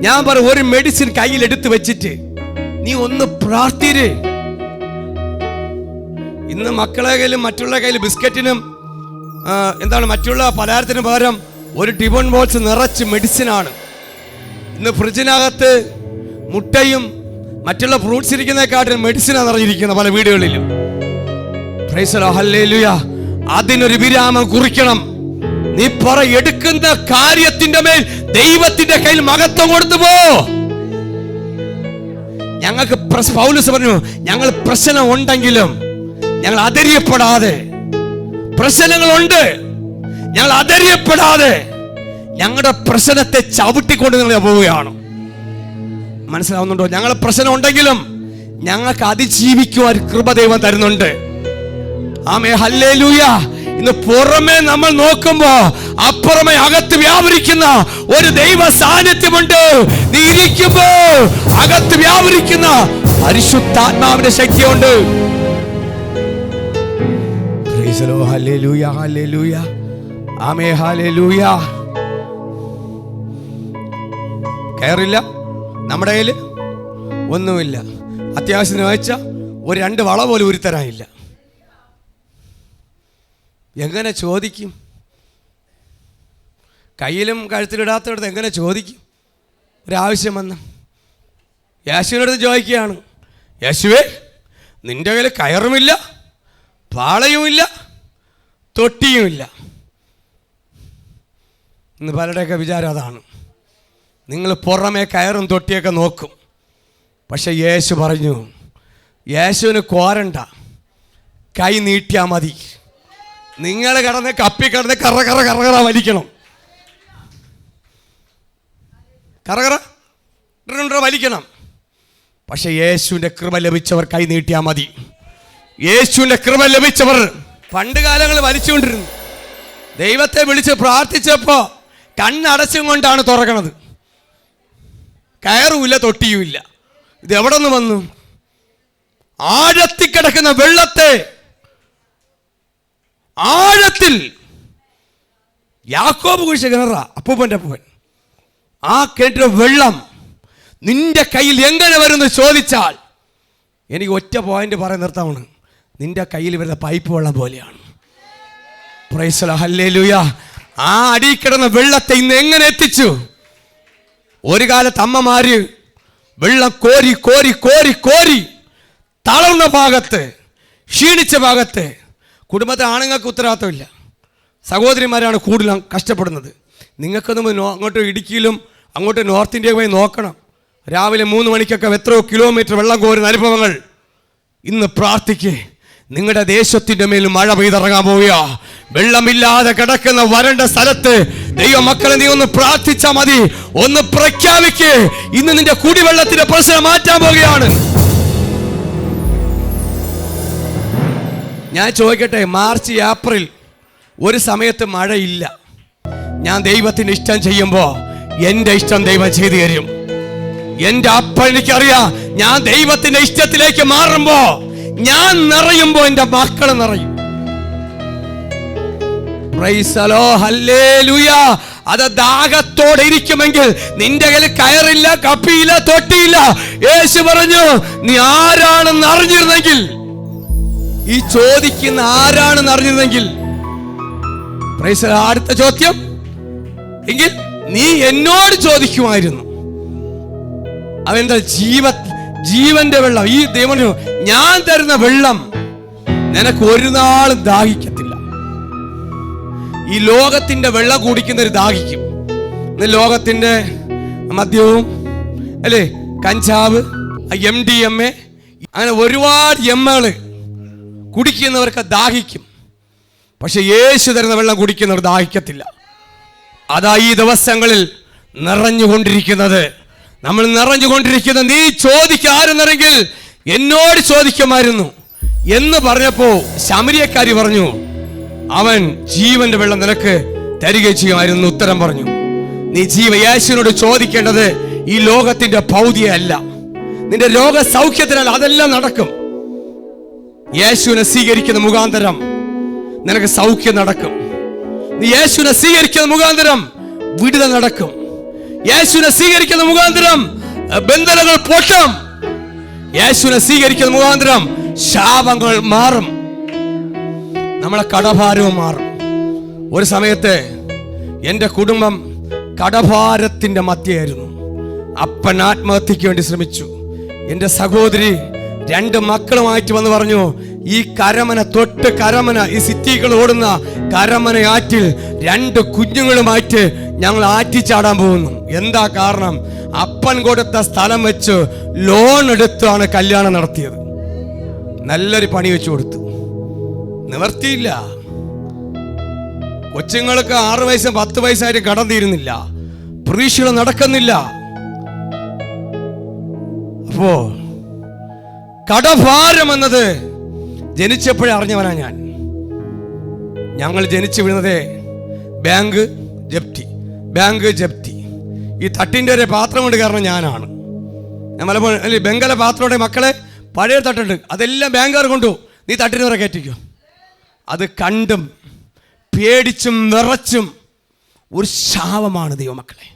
ഞാൻ പറ, ഒരു മെഡിസിൻ കയ്യിൽ എടുത്തു വെച്ചിട്ട് നീ ഒന്ന് പ്രാർത്ഥിര്. ഇന്ന് മക്കളെ കയ്യിലും മറ്റുള്ള കയ്യിൽ ബിസ്ക്കറ്റിനും മറ്റുള്ള പലഹാരത്തിനും പകരം ഒരു ടിഫിൻ ബോക്സ് നിറച്ച് മെഡിസിനാണ്. ഇന്ന് ഫ്രിഡ്ജിനകത്ത് മുട്ടയും മറ്റുള്ള ഫ്രൂട്ട്സ് ഇരിക്കുന്നതിനെക്കാട്ടും മെഡിസിനാണ് നിറഞ്ഞിരിക്കുന്നത് പല വീടുകളിലും. Price the Lord, hallelujah. അതിനൊരു വിരാമം കുറിക്കണം. നീ എടുക്കുന്ന കാര്യത്തിന്റെ മേൽ ദൈവത്തിന്റെ കയ്യിൽ മഹത്വം കൊടുത്തു പോ. ഞങ്ങൾക്ക് പൗലോസ് പറഞ്ഞു, ഞങ്ങൾ പ്രശ്നം ഉണ്ടെങ്കിലും ഞങ്ങൾ അധൈര്യപ്പെടാതെ, പ്രശ്നങ്ങളുണ്ട്, ഞങ്ങൾ അധൈര്യപ്പെടാതെ ഞങ്ങളുടെ പ്രശ്നത്തെ ചവിട്ടിക്കൊണ്ട് നിങ്ങൾ പോവുകയാണ്. മനസ്സിലാവുന്നുണ്ടോ? ഞങ്ങളുടെ പ്രശ്നം ഉണ്ടെങ്കിലും ഞങ്ങൾക്ക് അതിജീവിക്കുവാൻ കൃപ ദൈവം തരുന്നുണ്ട്. ആമേൻ, ഹല്ലേലൂയ. ഇന്ന് പുറമെ നമ്മൾ നോക്കുമ്പോ അപ്പുറമെ അകത്ത് വ്യാപരിക്കുന്ന ഒരു ദൈവ സാന്നിധ്യമുണ്ട്. നീ ഇരിക്കുമ്പോ അകത്ത് വ്യാപരിക്കുന്ന പരിശുദ്ധാത്മാവിന്റെ ശക്തിയുണ്ട്. Price the Lord, hallelujah, hallelujah, amen, hallelujah. കയറില്ല, നമ്മുടെ കയ്യിൽ ഒന്നുമില്ല. അത്യാവശ്യത്തിന് വായിച്ച ഒരു 2 വള പോലും ഉരുത്തരാനില്ല. എങ്ങനെ ചോദിക്കും? കയ്യിലും കഴുത്തിലിടാത്തടത്ത് എങ്ങനെ ചോദിക്കും? ഒരാവശ്യം വന്ന് യേശുവിനടുത്ത് ചോദിക്കുകയാണ്, യേശുവേ, നിന്റെ കയ്യിൽ കയറുമില്ല, പാളയുമില്ല, തൊട്ടിയുമില്ല. ഇന്ന് പലരുടെയൊക്കെ വിചാരം അതാണ്. നിങ്ങൾ പുറമേ കയറും തൊട്ടിയൊക്കെ നോക്കും. പക്ഷെ യേശു പറഞ്ഞു, യേശുവിന് കോരണ്ട, കൈ നീട്ടിയാൽ മതി. നിങ്ങൾ കിടന്ന് കപ്പിക്കിടന്ന് കറ കറ കറ കറ വലിക്കണം, കറ വലിക്കണം. പക്ഷെ യേശുവിൻ്റെ കൃപ ലഭിച്ചവർ കൈ നീട്ടിയാൽ മതി. യേശുവിൻ്റെ കൃപ ലഭിച്ചവർ പണ്ട് കാലങ്ങളിൽ വലിച്ചുകൊണ്ടിരുന്നു. ദൈവത്തെ വിളിച്ച് പ്രാർത്ഥിച്ചപ്പോൾ കണ്ണടച്ചും കൊണ്ടാണ് തുറക്കണത്. കയറുമില്ല, തൊട്ടിയുമില്ല. ഇത് എവിടെ നിന്ന് വന്നു? ആഴത്തിൽ കിടക്കുന്ന വെള്ളത്തെ ആഴത്തിൽ യാക്കോബ് കുഴിച്ച കിണറ, അപ്പൂപ്പൻ്റെ അപ്പൂപ്പൻ. ആ കിണറ്റിലെ വെള്ളം നിന്റെ കയ്യിൽ എങ്ങനെ വരുമെന്ന് ചോദിച്ചാൽ എനിക്ക് ഒറ്റ പോയിന്റ് പറയാൻ നിർത്താമാണ്. നിന്റെ കയ്യിൽ വരുന്ന പൈപ്പ് വെള്ളം പോലെയാണ്. Price the Lord, hallelujah. ആ അടി കിടന്ന വെള്ളത്തെ ഇന്ന് എങ്ങനെ എത്തിച്ചു? ഒരു കാലത്ത് അമ്മമാര് വെള്ളം കോരി കോരി കോരി കോരി തളർന്ന ഭാഗത്ത്, ക്ഷീണിച്ച ഭാഗത്ത്, കുടുംബത്തെ ആണുങ്ങൾക്ക് ഉത്തരവാദിത്തമില്ല, സഹോദരിമാരാണ് കൂടുതൽ കഷ്ടപ്പെടുന്നത്. നിങ്ങൾക്കൊന്നും അങ്ങോട്ട് ഇടുക്കിയിലും അങ്ങോട്ട് നോർത്ത് ഇന്ത്യ പോയി നോക്കണം. രാവിലെ 3 മണിക്കൊക്കെ എത്രയോ കിലോമീറ്റർ വെള്ളം കോരുന്ന അനുഭവങ്ങൾ. ഇന്ന് പ്രാർത്ഥിക്കേ, നിങ്ങളുടെ ദേശത്തിൻ്റെ മേൽ മഴ പെയ്തിറങ്ങാൻ പോവുക. വെള്ളമില്ലാതെ കിടക്കുന്ന വരണ്ട സ്ഥലത്ത് ദൈവമക്കളെ നീ ഒന്ന് പ്രാർത്ഥിച്ചാൽ മതി, ഒന്ന് പ്രഖ്യാപിക്കേ. ഇന്ന് നിന്റെ കുടിവെള്ളത്തിന്റെ പ്രശ്നം മാറ്റാൻ പോവുകയാണ്. ഞാൻ ചോദിക്കട്ടെ, മാർച്ച് ഏപ്രിൽ ഒരു സമയത്ത് മഴയില്ല. ഞാൻ ദൈവത്തിന്റെ ഇഷ്ടം ചെയ്യുമ്പോൾ എൻ്റെ ഇഷ്ടം ദൈവം ചെയ്തു തരും. എൻ്റെ അപ്പൻ എനിക്കറിയാം, ഞാൻ ദൈവത്തിന്റെ ഇഷ്ടത്തിലേക്ക് മാറുമ്പോ, ഞാൻ നിറയുമ്പോ എൻ്റെ മക്കൾ നിറയും. Price the Lord, hallelujah. അത് ദാഹത്തോടെ ഇരിക്കുമെങ്കിൽ നിന്റെ കയ്യിൽ കയറില്ല, കപ്പിയില്ല, തൊട്ടിയില്ല. യേശു പറഞ്ഞു, നീ ആരാണെന്ന് അറിഞ്ഞിരുന്നെങ്കിൽ, ഈ ചോദിക്കുന്ന ആരാണെന്ന് അറിഞ്ഞിരുന്നെങ്കിൽ, പ്രൈസ് ദി ലോർഡ്. അടുത്ത ചോദ്യം, എങ്കിൽ നീ എന്നോട് ചോദിക്കുമായിരുന്നു. അതെന്താ? ജീവന്റെ വെള്ളം. ഈ ദൈവം ഞാൻ തരുന്ന വെള്ളം നിനക്ക് ഒരു നാളും ദാഹിക്കത്തില്ല. ഈ ലോകത്തിന്റെ വെള്ളം കുടിക്കുന്നവർ ദാഹിക്കും. ലോകത്തിന്റെ മദ്യവും അല്ലേ, കഞ്ചാവ്, MDMA അങ്ങനെ ഒരുപാട് എമ്മകള് കുടിക്കുന്നവർക്ക് ദാഹിക്കും. പക്ഷെ യേശു തരുന്ന വെള്ളം കുടിക്കുന്നവർ ദാഹിക്കത്തില്ല. അതാ ഈ ദിവസങ്ങളിൽ നിറഞ്ഞുകൊണ്ടിരിക്കുന്നത്. നമ്മൾ നിറഞ്ഞുകൊണ്ടിരിക്കുന്ന നീ ചോദിക്കാറുന്നെങ്കിൽ എന്നോട് ചോദിക്കുമായിരുന്നു എന്ന് പറഞ്ഞപ്പോ ശമരിയക്കാരി പറഞ്ഞു, അവൻ ജീവന്റെ വെള്ളം നിനക്ക് തരികയും ചെയ്യുമായിരുന്നു. ഉത്തരം പറഞ്ഞു, നീ യേശുവിനോട് ചോദിക്കേണ്ടത് ഈ ലോകത്തിന്റെ ഭൗതികമല്ല, നിന്റെ രോഗസൗഖ്യത്തിനല്ല, അതെല്ലാം നടക്കും. യേശുവിനെ സ്വീകരിക്കുന്ന മുഖാന്തരം നിനക്ക് സൗഖ്യം നടക്കും. നീ യേശുവിനെ സ്വീകരിക്കുന്ന മുഖാന്തരം വിടുതൽ നടക്കും. യേശുവിനെ സ്വീകരിക്കുന്ന മുഖാന്തരം ബന്ധനങ്ങൾ പൊട്ടും. യേശുവിനെ സ്വീകരിക്കുന്ന മുഖാന്തരം ശാപങ്ങൾ മാറും, നമ്മളെ കടഭാരവും മാറും. ഒരു സമയത്ത് എൻ്റെ കുടുംബം കടഭാരത്തിന്റെ മധ്യയായിരുന്നു. അപ്പൻ ആത്മഹത്യക്ക് വേണ്ടി ശ്രമിച്ചു. എൻ്റെ സഹോദരി 2 മക്കളുമായിട്ട് വന്ന് പറഞ്ഞു, ഈ കരമന തൊട്ട് കരമന, ഈ സിറ്റികൾ ഓടുന്ന കരമന ആറ്റിൽ 2 കുഞ്ഞുങ്ങളുമായിട്ട് ഞങ്ങൾ ആറ്റിച്ചാടാൻ പോകുന്നു. എന്താ കാരണം? അപ്പൻ കൊടുത്ത സ്ഥലം വെച്ച് ലോൺ എടുത്താണ് കല്യാണം നടത്തിയത്. നല്ലൊരു പണി വെച്ചു കൊടുത്തു, നിവർത്തിയില്ല. കൊച്ചുങ്ങൾക്ക് 6 വയസ്സും 10 വയസ്സായിട്ട് കടം തീരുന്നില്ല, പരീക്ഷകൾ നടക്കുന്നില്ല. അപ്പോ കടഭാരം എന്നത് ജനിച്ചപ്പോഴേ അറിഞ്ഞവനാ ഞാൻ. ഞങ്ങൾ ജനിച്ചു വീഴുന്നതേ ബാങ്ക് ജപ്തി. ഈ തട്ടിൻ്റെ ഒരു പാത്രം കൊണ്ട് കാരണം ഞാനാണ്. ഞാൻ മലപ്പുറം അല്ലെ ബംഗാള പാത്രമുണ്ട്, മക്കളെ പഴയ തട്ടുണ്ട്, അതെല്ലാം ബാങ്കുകാർ കൊണ്ടു, നീ തട്ടിന് വരെ കയറ്റിക്കോ. അത് കണ്ടും പേടിച്ചും വിറച്ചും ഒരു ശാപമാണ് ദൈവമക്കളെ.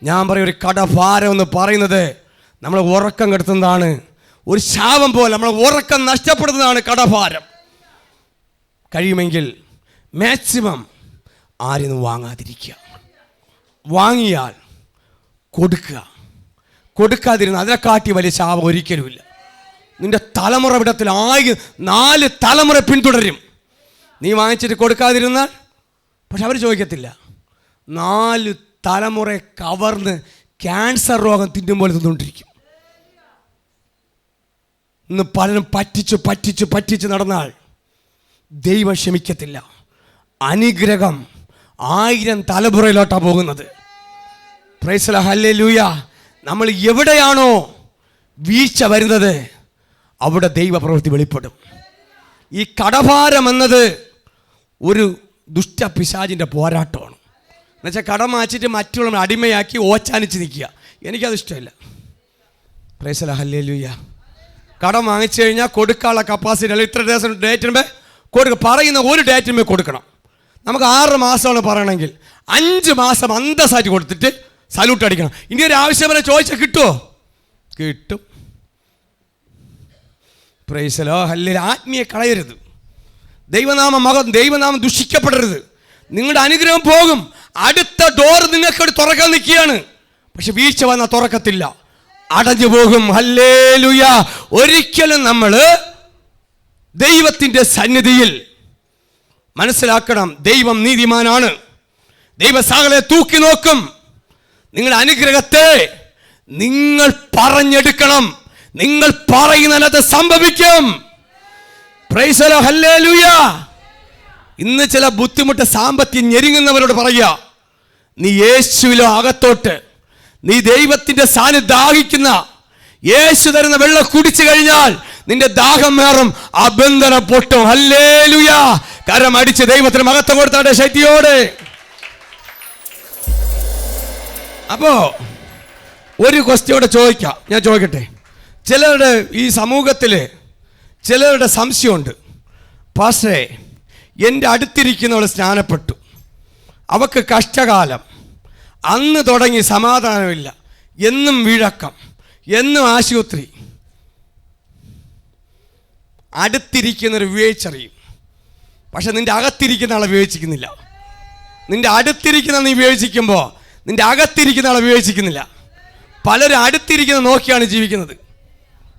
ഞാൻ പറയും, ഒരു കടഭാരം എന്ന് പറയുന്നത് നമ്മളെ ഉറക്കം കെടുത്തുന്നതാണ്. ഒരു ശാപം പോലെ നമ്മളെ ഉറക്കം നഷ്ടപ്പെടുന്നതാണ് കടഭാരം. കഴിയുമെങ്കിൽ മാക്സിമം ആരും വാങ്ങാതിരിക്കുക. വാങ്ങിയാൽ കൊടുക്കാതിരുന്ന അതിനെക്കാട്ടി വലിയ ശാപം ഒരിക്കലുമില്ല. നിന്റെ തലമുറ വിടത്തിൽ 4 തലമുറ പിന്തുടരും. നീ വാങ്ങിച്ചിട്ട് കൊടുക്കാതിരുന്നാൽ പക്ഷെ അവർ ചോദിക്കത്തില്ല. 4 തലമുറ കവർന്ന് ക്യാൻസർ രോഗം തിന്നുമ്പോൾ തിന്നുകൊണ്ടിരിക്കും. ഇന്ന് പലരും പറ്റിച്ച് നടന്നാൽ ദൈവം ക്ഷമിക്കത്തില്ല. അനുഗ്രഹം 1000 തലമുറയിലോട്ടാണ് പോകുന്നത്. Praise the hallelujah. നമ്മൾ എവിടെയാണോ വീഴ്ച വരുന്നത് അവിടെ ദൈവപ്രവൃത്തി വെളിപ്പെടും. ഈ കടഭാരം എന്നത് ഒരു ദുഷ്ടപിശാചിൻ്റെ പോരാട്ടമാണ്. എന്നുവെച്ചാൽ കടം വാങ്ങിച്ചിട്ട് മറ്റുള്ളവരെ അടിമയാക്കി ഓച്ചാനിച്ച് നിൽക്കുക. എനിക്കത് ഇഷ്ടമില്ല. Praise the hallelujah. കടം വാങ്ങിച്ചു കഴിഞ്ഞാൽ കൊടുക്കാനുള്ള കപ്പാസിറ്റി അല്ല. ഇത്ര ദിവസം ഡേറ്റിനുമ്പേ പറയുന്ന ഒരു ഡേറ്റിനുമ്പേ കൊടുക്കണം. നമുക്ക് 6 മാസമാണ് പറയണമെങ്കിൽ 5 മാസം അന്തസ്സായിട്ട് കൊടുത്തിട്ട് സല്യൂട്ട് അടിക്കണം. ഇനി ഒരു ആവശ്യം വരെ ചോദിച്ചാൽ കിട്ടുമോ? കിട്ടും. Praise the hallelujah. ആത്മീയ കളയരുത്. ദൈവനാമം ദുഷിക്കപ്പെടരുത്. നിങ്ങളുടെ അനുഗ്രഹം പോകും. അടുത്ത ഡോർ നിങ്ങൾക്ക് തുറക്കാൻ നിൽക്കുകയാണ്. പക്ഷെ വീഴ്ച വന്നാൽ തുറക്കത്തില്ല, അടഞ്ഞു പോകും. ഹല്ലേലൂയ. ഒരിക്കലും നമ്മൾ ദൈവത്തിൻ്റെ സന്നിധിയിൽ മനസ്സിലാക്കണം, ദൈവം നീതിമാനാണ്. ദൈവസകലത്തെ തൂക്കി നോക്കും. നിങ്ങളുടെ അനുഗ്രഹത്തെ നിങ്ങൾ പറഞ്ഞെടുക്കണം. നിങ്ങൾ പറയുന്നത് സംഭവിക്കും. Praise the hallelujah. ഇന്ന് ചില ബുദ്ധിമുട്ട് സാമ്പത്തികം ഞെരുങ്ങുന്നവരോട് പറയുക, നീ യേശുവിലോ അകത്തോട്ട്, നീ ദൈവത്തിന്റെ സാന്നിധ്യം ദാഹിക്കുന്ന യേശു തരുന്ന വെള്ളം കുടിച്ചു കഴിഞ്ഞാൽ നിന്റെ ദാഹം മാറും, ആ ബന്ധനം പൊട്ടും. ഹല്ലേലൂയ. കരം അടിച്ച് ദൈവത്തിന് മഹത്വം കൊടുത്താട്ടെ ശക്തിയോടെ. അപ്പോ ഒരു ക്വസ്റ്റ്യോടെ ചോദിക്കാം, ഞാൻ ചോദിക്കട്ടെ. ചിലരുടെ ഈ സമൂഹത്തിൽ ചിലരുടെ സംശയമുണ്ട്, പാസ്റ്ററെ എൻ്റെ അടുത്തിരിക്കുന്നവൾ സ്നാനപ്പെട്ടു, അവക്ക് കഷ്ടകാലം, അന്ന് തുടങ്ങി സമാധാനമില്ല, എന്നും വിഴക്കം, എന്നും ആശുപത്രി. അടുത്തിരിക്കുന്നൊരു വീഴ്ചറിയും, പക്ഷെ നിന്റെ അകത്തിരിക്കുന്ന ആളെ വിവേചിക്കുന്നില്ല. നിന്റെ അടുത്തിരിക്കുന്ന നീ വിവേചിക്കുമ്പോൾ നിന്റെ അകത്തിരിക്കുന്ന ആളെ വിവേചിക്കുന്നില്ല. പലരും അടുത്തിരിക്കുന്ന നോക്കിയാണ് ജീവിക്കുന്നത്.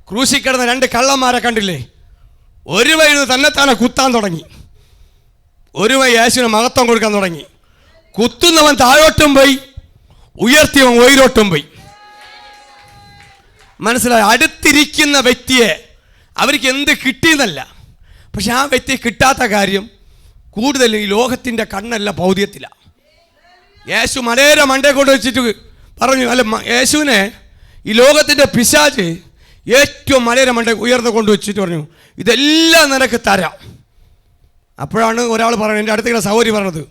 ക്രൂശിൽ കിടന്ന 2 കള്ളന്മാരെ കണ്ടില്ലേ? ഒരു വഴി തന്നെത്താനെ കുത്താൻ തുടങ്ങി, ഒരു വഴി യേശുവിന് മഹത്വം കൊടുക്കാൻ തുടങ്ങി. കുത്തുന്നവൻ താഴോട്ടും പോയി, ഉയർത്തിയവൻ ഉയരോട്ടും പോയി. മനസ്സിലായി? അടുത്തിരിക്കുന്ന വ്യക്തിയെ അവർക്ക് എന്ത് കിട്ടിയെന്നല്ല, പക്ഷെ ആ വ്യക്തിയെ കിട്ടാത്ത കാര്യം കൂടുതൽ ഈ ലോകത്തിൻ്റെ കണ്ണല്ല പൗദ്യത്തിലാണ്. യേശു മലയുടെ മണ്ടയെ കൊണ്ട് വെച്ചിട്ട് പറഞ്ഞു, അല്ല യേശുവിനെ ഈ ലോകത്തിൻ്റെ പിശാച് ഏറ്റവും മലയുടെ മണ്ടയെ ഉയർന്നു കൊണ്ട് വെച്ചിട്ട് പറഞ്ഞു, ഇതെല്ലാം നിനക്ക് തരാം. അപ്പോഴാണ് ഒരാൾ പറയുന്നത്, എൻ്റെ അടുത്തുള്ള സഹോദരി പറഞ്ഞത്,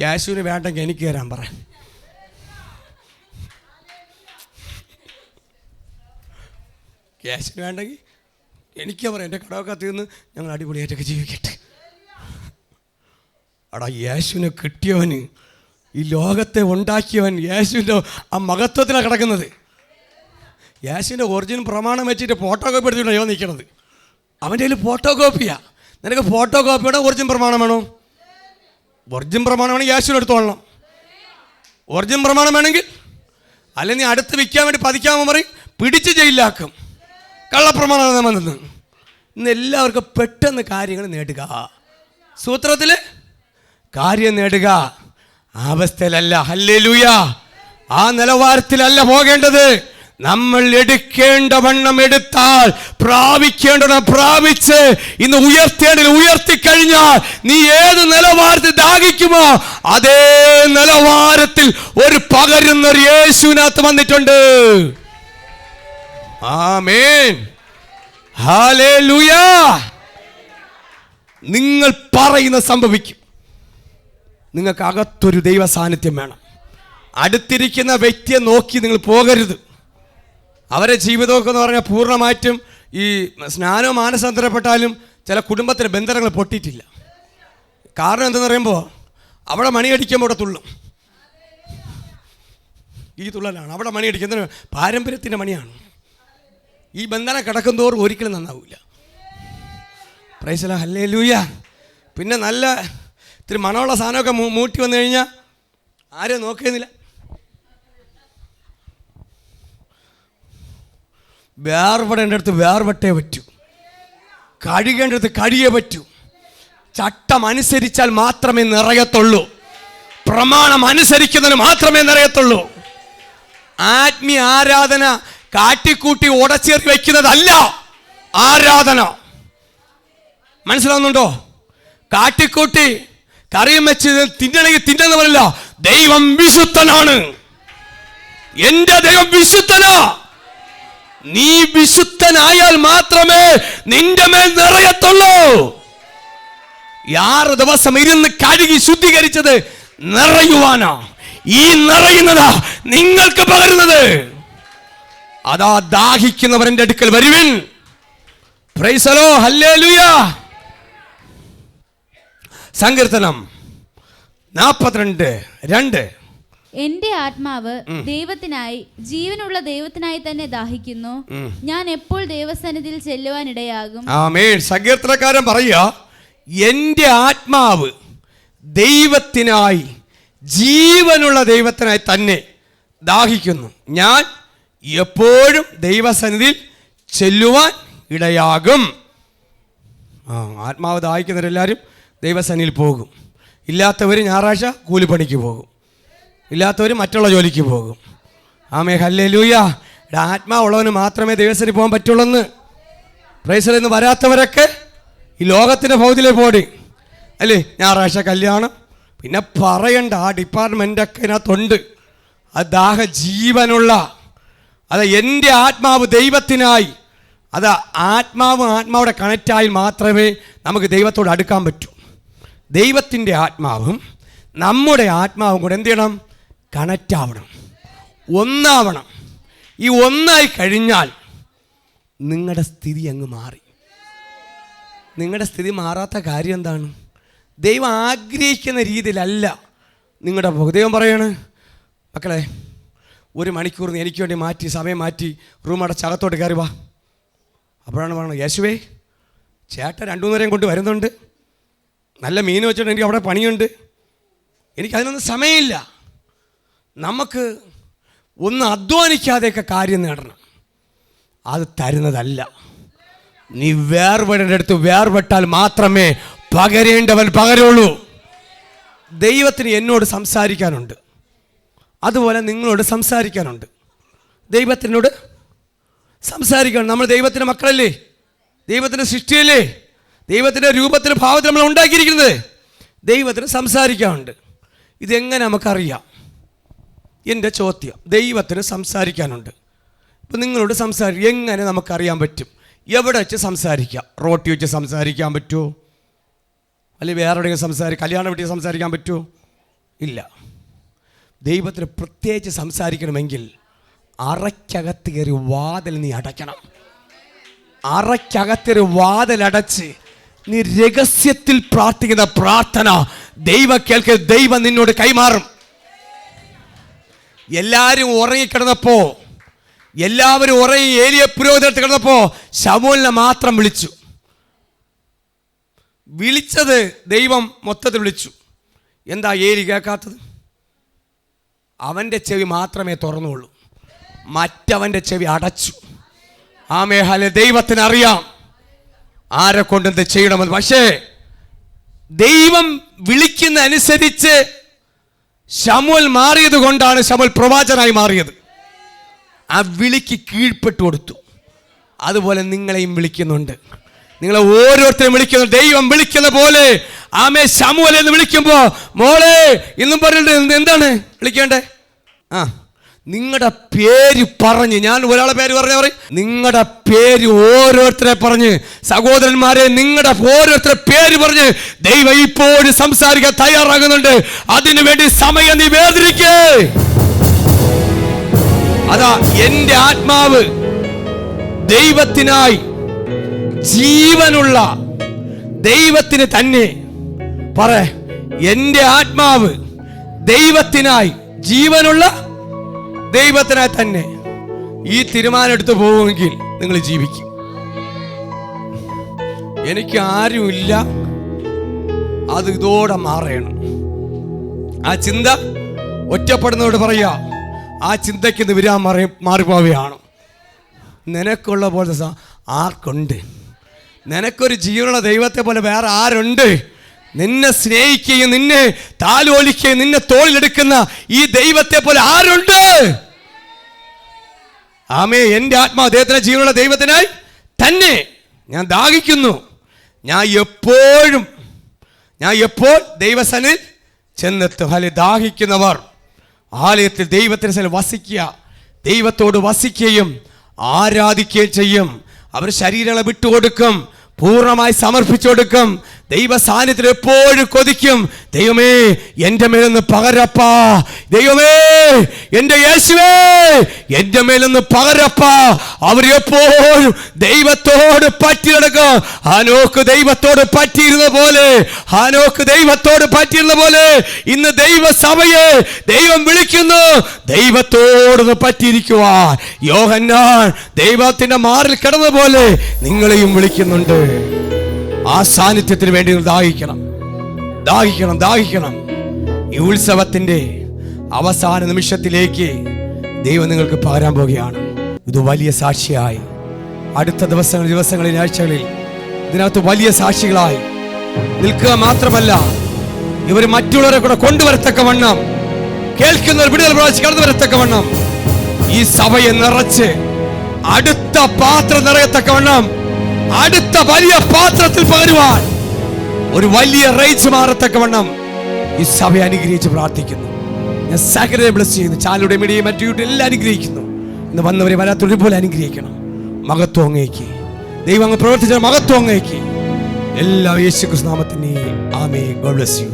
യേശുവിന് വേണ്ടെങ്കിൽ എനിക്ക് തരാൻ പറയാം. യേശുവിന് വേണ്ടെങ്കിൽ എനിക്കാ പറയാം, എൻ്റെ കടമൊക്കെ തീർന്ന് ഞങ്ങൾ അടിപൊളിയായിട്ടൊക്കെ ജീവിക്കട്ടെ. അടാ, യേശുവിനെ കിട്ടിയവന്, ഈ ലോകത്തെ ഉണ്ടാക്കിയവൻ, യേശുവിൻ്റെ ആ മഹത്വത്തിലാണ് കിടക്കുന്നത്. യേശുവിൻ്റെ ഒറിജിനൽ പ്രമാണം വെച്ചിട്ട് ഫോട്ടോ കോപ്പി എടുത്തിട്ടാണ് അയ്യോ നിൽക്കണത്. അവൻ്റെ കയ്യിൽ ഫോട്ടോ കോപ്പിയാണ്. നിനക്ക് ഫോട്ടോ കോപ്പിയുടെ ഒറിജിനൽ പ്രമാണം വേണോ? ഒറിജിനൽ പ്രമാണം വേണമെങ്കിൽ യേശുവിനെ എടുത്തോളണം. ഒറിജിനൽ പ്രമാണം വേണമെങ്കിൽ അല്ലെങ്കിൽ നീ അടുത്ത് വിൽക്കാൻ വേണ്ടി പതിക്കാൻ പറയും, പിടിച്ച് ജയിലാക്കും. കള്ളപ്രമാണം വന്നത്. ഇന്ന് എല്ലാവർക്കും പെട്ടെന്ന് കാര്യങ്ങൾ നേടുക, സൂത്രത്തിൽ കാര്യം നേടുക. ആ അവസ്ഥയിലല്ല, ഹല്ലേലൂയ, ആ നിലവാരത്തിലല്ല പോകേണ്ടത്. നമ്മൾ എടുക്കേണ്ട വണ്ണം എടുത്താൽ പ്രാപിക്കേണ്ടവണ്ണം പ്രാപിച്ച് ഇന്ന് ഉയർത്തേണ്ടത് ഉയർത്തിക്കഴിഞ്ഞാൽ നീ ഏത് നിലവാരത്തിൽ ദാഹിക്കുമോ അതേ നിലവാരത്തിൽ ഒരു പകരുന്ന ഒരു യേശുവിനകത്ത് വന്നിട്ടുണ്ട്. ആമേൻ, ഹല്ലേലൂയ. നിങ്ങൾ പറയുന്ന സംഭവിക്കും. നിങ്ങൾക്ക് അകത്തൊരു ദൈവ സാന്നിധ്യം വേണം. അടുത്തിരിക്കുന്ന വ്യക്തിയെ നോക്കി നിങ്ങൾ പോകരുത്. അവരെ ജീവിതമൊക്കെ എന്ന് പറഞ്ഞാൽ പൂർണ്ണമായിട്ടും ഈ സ്നാനവും മാനസാന്തരപ്പെട്ടാലും ചില കുടുംബത്തിലെ ബന്ധനങ്ങൾ പൊട്ടിയിട്ടില്ല. കാരണം എന്തെന്ന് പറയുമ്പോൾ അവിടെ മണിയടിക്കുമ്പോൾ അവിടെ തുള്ളും. ഈ തുള്ളലാണ് അവിടെ മണിയടിക്കുന്നത്, പാരമ്പര്യത്തിൻ്റെ മണിയാണ്. ഈ ബന്ധനം കിടക്കുന്തോറും ഒരിക്കലും നന്നാവില്ല. Praise the Lord, hallelujah. പിന്നെ നല്ല ഇത്തിരി മണമുള്ള സാധനമൊക്കെ മൂട്ടി വന്നു കഴിഞ്ഞാൽ ആരും നോക്കുന്നില്ല. വേർപെടേണ്ട അടുത്ത് വേർപെട്ടേ പറ്റൂ, കഴുകേണ്ട അടുത്ത് കഴുകിയേ പറ്റൂ. ചട്ടം അനുസരിച്ചാൽ മാത്രമേ നിറയത്തുള്ളൂ. പ്രമാണം അനുസരിക്കുന്നതിന് മാത്രമേ നിറയത്തുള്ളൂ. ആത്മീയ ആരാധന കാട്ടിക്കൂട്ടി ഉടച്ചേറി വയ്ക്കുന്നതല്ല ആരാധന. മനസ്സിലാവുന്നുണ്ടോ? കാട്ടിക്കൂട്ടി കറിയും വെച്ച് തിന്നണമെങ്കിൽ തിന്നെന്ന് പറയില്ല. ദൈവം വിശുദ്ധനാണ്. എന്റെ ദൈവം വിശുദ്ധനാ. നീ വിശുദ്ധനായാൽ മാത്രമേ നിന്റെ മേൽ നിറയത്തുള്ളൂ. 6 ദിവസം ഇരുന്ന് കഴുകി ശുദ്ധീകരിച്ചത് നിറയുവാനാ. ഈ നിറയുന്നതാ നിങ്ങൾക്ക് പകരുന്നത്. അതാ ദാഹിക്കുന്നവരുടെ അടുക്കൽ വരുവിൻ. Price the Lord, hallelujah. സങ്കീർത്തനം 42:2. എന്റെ ആത്മാവ് ദൈവത്തിനായി, ജീവനുള്ള ദൈവത്തിനായി തന്നെ ദാഹിക്കുന്നു. ഞാൻ എപ്പോൾ ദൈവസന്നിധിയിൽ ചെല്ലുവാനിടയാകും. ആമേൻ. സങ്കീർത്തനക്കാരൻ പറയുക, എൻ്റെ ആത്മാവ് ദൈവത്തിനായി, ജീവനുള്ള ദൈവത്തിനായി തന്നെ ദാഹിക്കുന്നു. ഞാൻ എപ്പോഴും ദൈവസന്നിധിയിൽ ചെല്ലുവാൻ ഇടയാകും. ആത്മാവ് ദാഹിക്കുന്നവരെല്ലാവരും ദൈവസന്നിധിയിൽ പോകും. ഇല്ലാത്തവർ ഞായറാഴ്ച കൂലിപ്പണിക്ക് പോകും, ഇല്ലാത്തവർ മറ്റുള്ള ജോലിക്ക് പോകും. ആമേ, ഹല്ലേലൂയ. ആത്മാവുള്ളവന് മാത്രമേ ദൈവസന്നിധിയിൽ പോകാൻ പറ്റുള്ളൂ. പ്രൈസ് എന്ന് വരാത്തവരൊക്കെ ഈ ലോകത്തിൻ്റെ ഭൗതിലേക്ക് പോടി അല്ലേ. ഞായറാഴ്ച കല്യാണം, പിന്നെ പറയണ്ട, ആ ഡിപ്പാർട്ട്മെൻ്റൊക്കെ ഇതിനകത്തുണ്ട്. അത് ജീവനുള്ള, അത് എൻ്റെ ആത്മാവ് ദൈവത്തിനായി, അത് ആത്മാവുടെ കണക്റ്റായി മാത്രമേ നമുക്ക് ദൈവത്തോട് അടുക്കാൻ പറ്റൂ. ദൈവത്തിൻ്റെ ആത്മാവും നമ്മുടെ ആത്മാവും കൂടെ എന്ത് ചെയ്യണം? കണക്റ്റ് ആവണം, ഒന്നാവണം. ഈ ഒന്നായി കഴിഞ്ഞാൽ നിങ്ങളുടെ സ്ഥിതി അങ്ങ് മാറി. നിങ്ങളുടെ സ്ഥിതി മാറാത്ത കാര്യം എന്താണ്? ദൈവം ആഗ്രഹിക്കുന്ന രീതിയിലല്ല നിങ്ങളുടെ ദൈവം പറയാണ്, മക്കളെ 1 മണിക്കൂർ എനിക്ക് വേണ്ടി മാറ്റി, സമയം മാറ്റി, റൂം അടച്ച് അകത്തോട്ട് കയറി വാ. അപ്പോഴാണ് പറയുന്നത്, യേശുവേ ചേട്ടൻ 2-3 നേരം കൊണ്ട് വരുന്നുണ്ട്, നല്ല മീൻ വെച്ചിട്ട് എനിക്ക് അവിടെ പണിയുണ്ട്, എനിക്കതിനൊന്നും സമയമില്ല. നമുക്ക് ഒന്ന് അധ്വാനിക്കാതെയൊക്കെ കാര്യം നേടണം. അത് തരുന്നതല്ല. നീ വേർപെടേണ്ട അടുത്ത് വേർപെട്ടാൽ മാത്രമേ പകരേണ്ടവൻ പകരുള്ളൂ. ദൈവത്തിന് എന്നോട് സംസാരിക്കാനുണ്ട്, അതുപോലെ നിങ്ങളോട് സംസാരിക്കാനുണ്ട്. ദൈവത്തിനോട് സംസാരിക്കണം. നമ്മൾ ദൈവത്തിൻ്റെ മക്കളല്ലേ, ദൈവത്തിൻ്റെ സൃഷ്ടിയല്ലേ, ദൈവത്തിൻ്റെ രൂപത്തിന് ഭാവത്തിൽ നമ്മൾ ഉണ്ടാക്കിയിരിക്കുന്നത്. ദൈവത്തിന് സംസാരിക്കാനുണ്ട്. ഇതെങ്ങനെ നമുക്കറിയാം? എൻ്റെ ചോദ്യം, ദൈവത്തിന് സംസാരിക്കാനുണ്ട്. ഇപ്പം നിങ്ങളോട് എങ്ങനെ നമുക്കറിയാൻ പറ്റും? എവിടെ വെച്ച് സംസാരിക്കാം? റോട്ടി വെച്ച് സംസാരിക്കാൻ പറ്റുമോ? അല്ലെങ്കിൽ വേറെ എവിടെയെങ്കിലും കല്യാണ വീട്ടിൽ സംസാരിക്കാൻ പറ്റുമോ? ഇല്ല. ദൈവത്തിന് പ്രത്യേകിച്ച് സംസാരിക്കണമെങ്കിൽ അറയ്ക്കകത്ത് കയറി വാതിൽ നീ അടയ്ക്കണം. അറയ്ക്കകത്തൊരു വാതിലടച്ച് നീ രഹസ്യത്തിൽ പ്രാർത്ഥിക്കുന്ന പ്രാർത്ഥന ദൈവം കേൾക്കുക, ദൈവം നിന്നോട് കൈമാറും. എല്ലാവരും ഉറങ്ങിക്കിടന്നപ്പോൾ, എല്ലാവരും ഉറങ്ങി ഏലിയ പുരോഹിതത്തിൽ കിടന്നപ്പോൾ ശമൂലിനെ മാത്രം വിളിച്ചത് ദൈവം മൊത്തത്തിൽ വിളിച്ചു. എന്താ ഏലി കേൾക്കാത്തത്? അവൻ്റെ ചെവി മാത്രമേ തുറന്നുള്ളൂ, മറ്റവൻ്റെ ചെവി അടച്ചു. ആമേൻ. ദൈവത്തിന് അറിയാം ആരെ കൊണ്ടെന്ത് ചെയ്യണമെന്ന്. പക്ഷേ ദൈവം വിളിക്കുന്ന അനുസരിച്ച് ശമൂൽ മാറിയത് കൊണ്ടാണ് ശമൂൽ പ്രവാചകനായി മാറിയത്. ആ വിളിക്ക് കീഴ്പ്പെട്ടു കൊടുത്തു. അതുപോലെ നിങ്ങളെയും വിളിക്കുന്നുണ്ട്. നിങ്ങളെ ഓരോരുത്തരും വിളിക്കുന്നു. ദൈവം വിളിക്കുന്ന പോലെ ആമേ ശമൂൽ എന്ന് വിളിക്കുമ്പോൾ മോളെ ഇന്നും പറഞ്ഞിട്ട് എന്താണ് വിളിക്കേണ്ടേ? നിങ്ങളുടെ പേര് പറഞ്ഞ്, ഞാൻ ഒരാളെ പേര് പറയും, നിങ്ങളുടെ പേര് ഓരോരുത്തരെ പറഞ്ഞ്, സഹോദരന്മാരെ നിങ്ങളുടെ ഓരോരുത്തരെ പേര് പറഞ്ഞ് ദൈവം ഇപ്പോഴും സംസാരിക്കാൻ തയ്യാറാകുന്നുണ്ട്. അതിനുവേണ്ടി സമയം നീ വേദനിക്കേ. അതാ എൻ്റെ ആത്മാവ് ദൈവത്തിനായി, ജീവനുള്ള ദൈവത്തിന് തന്നെ പറ. എൻ്റെ ആത്മാവ് ദൈവത്തിനായി, ജീവനുള്ള ദൈവത്തിനായി തന്നെ. ഈ തീരുമാനം എടുത്തു പോവുമെങ്കിൽ നിങ്ങൾ ജീവിക്കും. എനിക്ക് ആരുമില്ല, അത് ഇതോടെ മാറണം. ആ ചിന്ത ഒറ്റപ്പെടുന്നതോട് പറയാ, ആ ചിന്തയ്ക്ക് ഇത് വിരാൻ മാറിപ്പോവുകയാണ്. നിനക്കുള്ള പോലെ ആർക്കുണ്ട്? നിനക്കൊരു ജീവനുള്ള ദൈവത്തെ പോലെ വേറെ ആരുണ്ട്? നിന്നെ സ്നേഹിക്കുകയും നിന്നെ താലോലിക്കുകയും നിന്നെ തോളിലെടുക്കുന്ന ഈ ദൈവത്തെ പോലെ ആരുണ്ട്? ആമേ. എൻ്റെ ആത്മാവ് അദ്ദേഹത്തിന് ജീവനുള്ള ദൈവത്തിനായി തന്നെ ഞാൻ ദാഹിക്കുന്നു. ഞാൻ എപ്പോൾ ദൈവസന്നിധിയിൽ ചെന്നെത്തും. ദാഹിക്കുന്നവർ ആലയത്തിൽ ദൈവത്തിന് വസിക്കുക, ദൈവത്തോട് വസിക്കുകയും ആരാധിക്കുകയും ചെയ്യും. അവർ ശരീരങ്ങളെ വിട്ടുകൊടുക്കും, പൂർണ്ണമായി സമർപ്പിച്ചു കൊടുക്കും. ദൈവ സാന്നിധ്യത്തിൽ എപ്പോഴും കൊതിക്കും. ദൈവമേ എൻ്റെ മേലൊന്ന് പകരപ്പാ, ദൈവമേ എൻ്റെ യേശുവേ എൻ്റെ മേലൊന്ന് പകരപ്പാ. അവരെപ്പോഴും ദൈവത്തോട് പറ്റി നടക്കും. ഹാനോക്ക് ദൈവത്തോട് പറ്റിയിരുന്ന പോലെ ഇന്ന് ദൈവസഭയെ ദൈവം വിളിക്കുന്നു, ദൈവത്തോടൊന്ന് പറ്റിയിരിക്കുവാൻ. യോഹന്നാൻ ദൈവത്തിന്റെ മാറിൽ കിടന്ന പോലെ നിങ്ങളെയും വിളിക്കുന്നുണ്ട്. ആ സാന്നിധ്യത്തിന് വേണ്ടി ദാഹിക്കണം. ഈ ഉത്സവത്തിന്റെ അവസാന നിമിഷത്തിലേക്ക് ദൈവം നിങ്ങൾക്ക് പകരാൻ പോവുകയാണ്. ഇത് വലിയ സാക്ഷിയായി അടുത്ത ദിവസങ്ങളിൽ ആഴ്ചകളിൽ ഇതിനകത്ത് വലിയ സാക്ഷികളായി നിൽക്കുക മാത്രമല്ല, ഇവർ മറ്റുള്ളവരെ കൂടെ കൊണ്ടുവരത്തക്കവണ്ണം, കേൾക്കുന്നവർ വിടുതൽ പ്രാപിച്ച് കടന്നു വരത്തക്കവണ്ണം ഈ സഭയെ നിറച്ച് അടുത്ത പാത്രം നിറയത്തക്കവണ്ണം, അടുത്ത വലിയ പാത്രത്തിൽ പകരുവാൻ ഒരു വലിയ റേഞ്ച് മാറത്തക്കവണ്ണം ഈ സഭയെ അനുഗ്രഹിച്ച് പ്രാർത്ഥിക്കുന്നു. ഞാൻ സകലരെ ബ്ലസ് ചെയ്യുന്നു. ചാനലുടെ മീഡിയ മറ്റു എല്ലാം അനുഗ്രഹിക്കുന്നു. ഇന്ന് വന്നവരെ വരാത്തൊരു പോലെ അനുഗ്രഹിക്കണം. മഹത്വം അങ്ങേക്ക്, ദൈവം അങ്ങ് പ്രവർത്തിച്ച മഹത്വം അങ്ങേക്ക്. എല്ലാ യേശു ക്രിസ്തു നാമത്തിന് ആമേൻ. God bless you.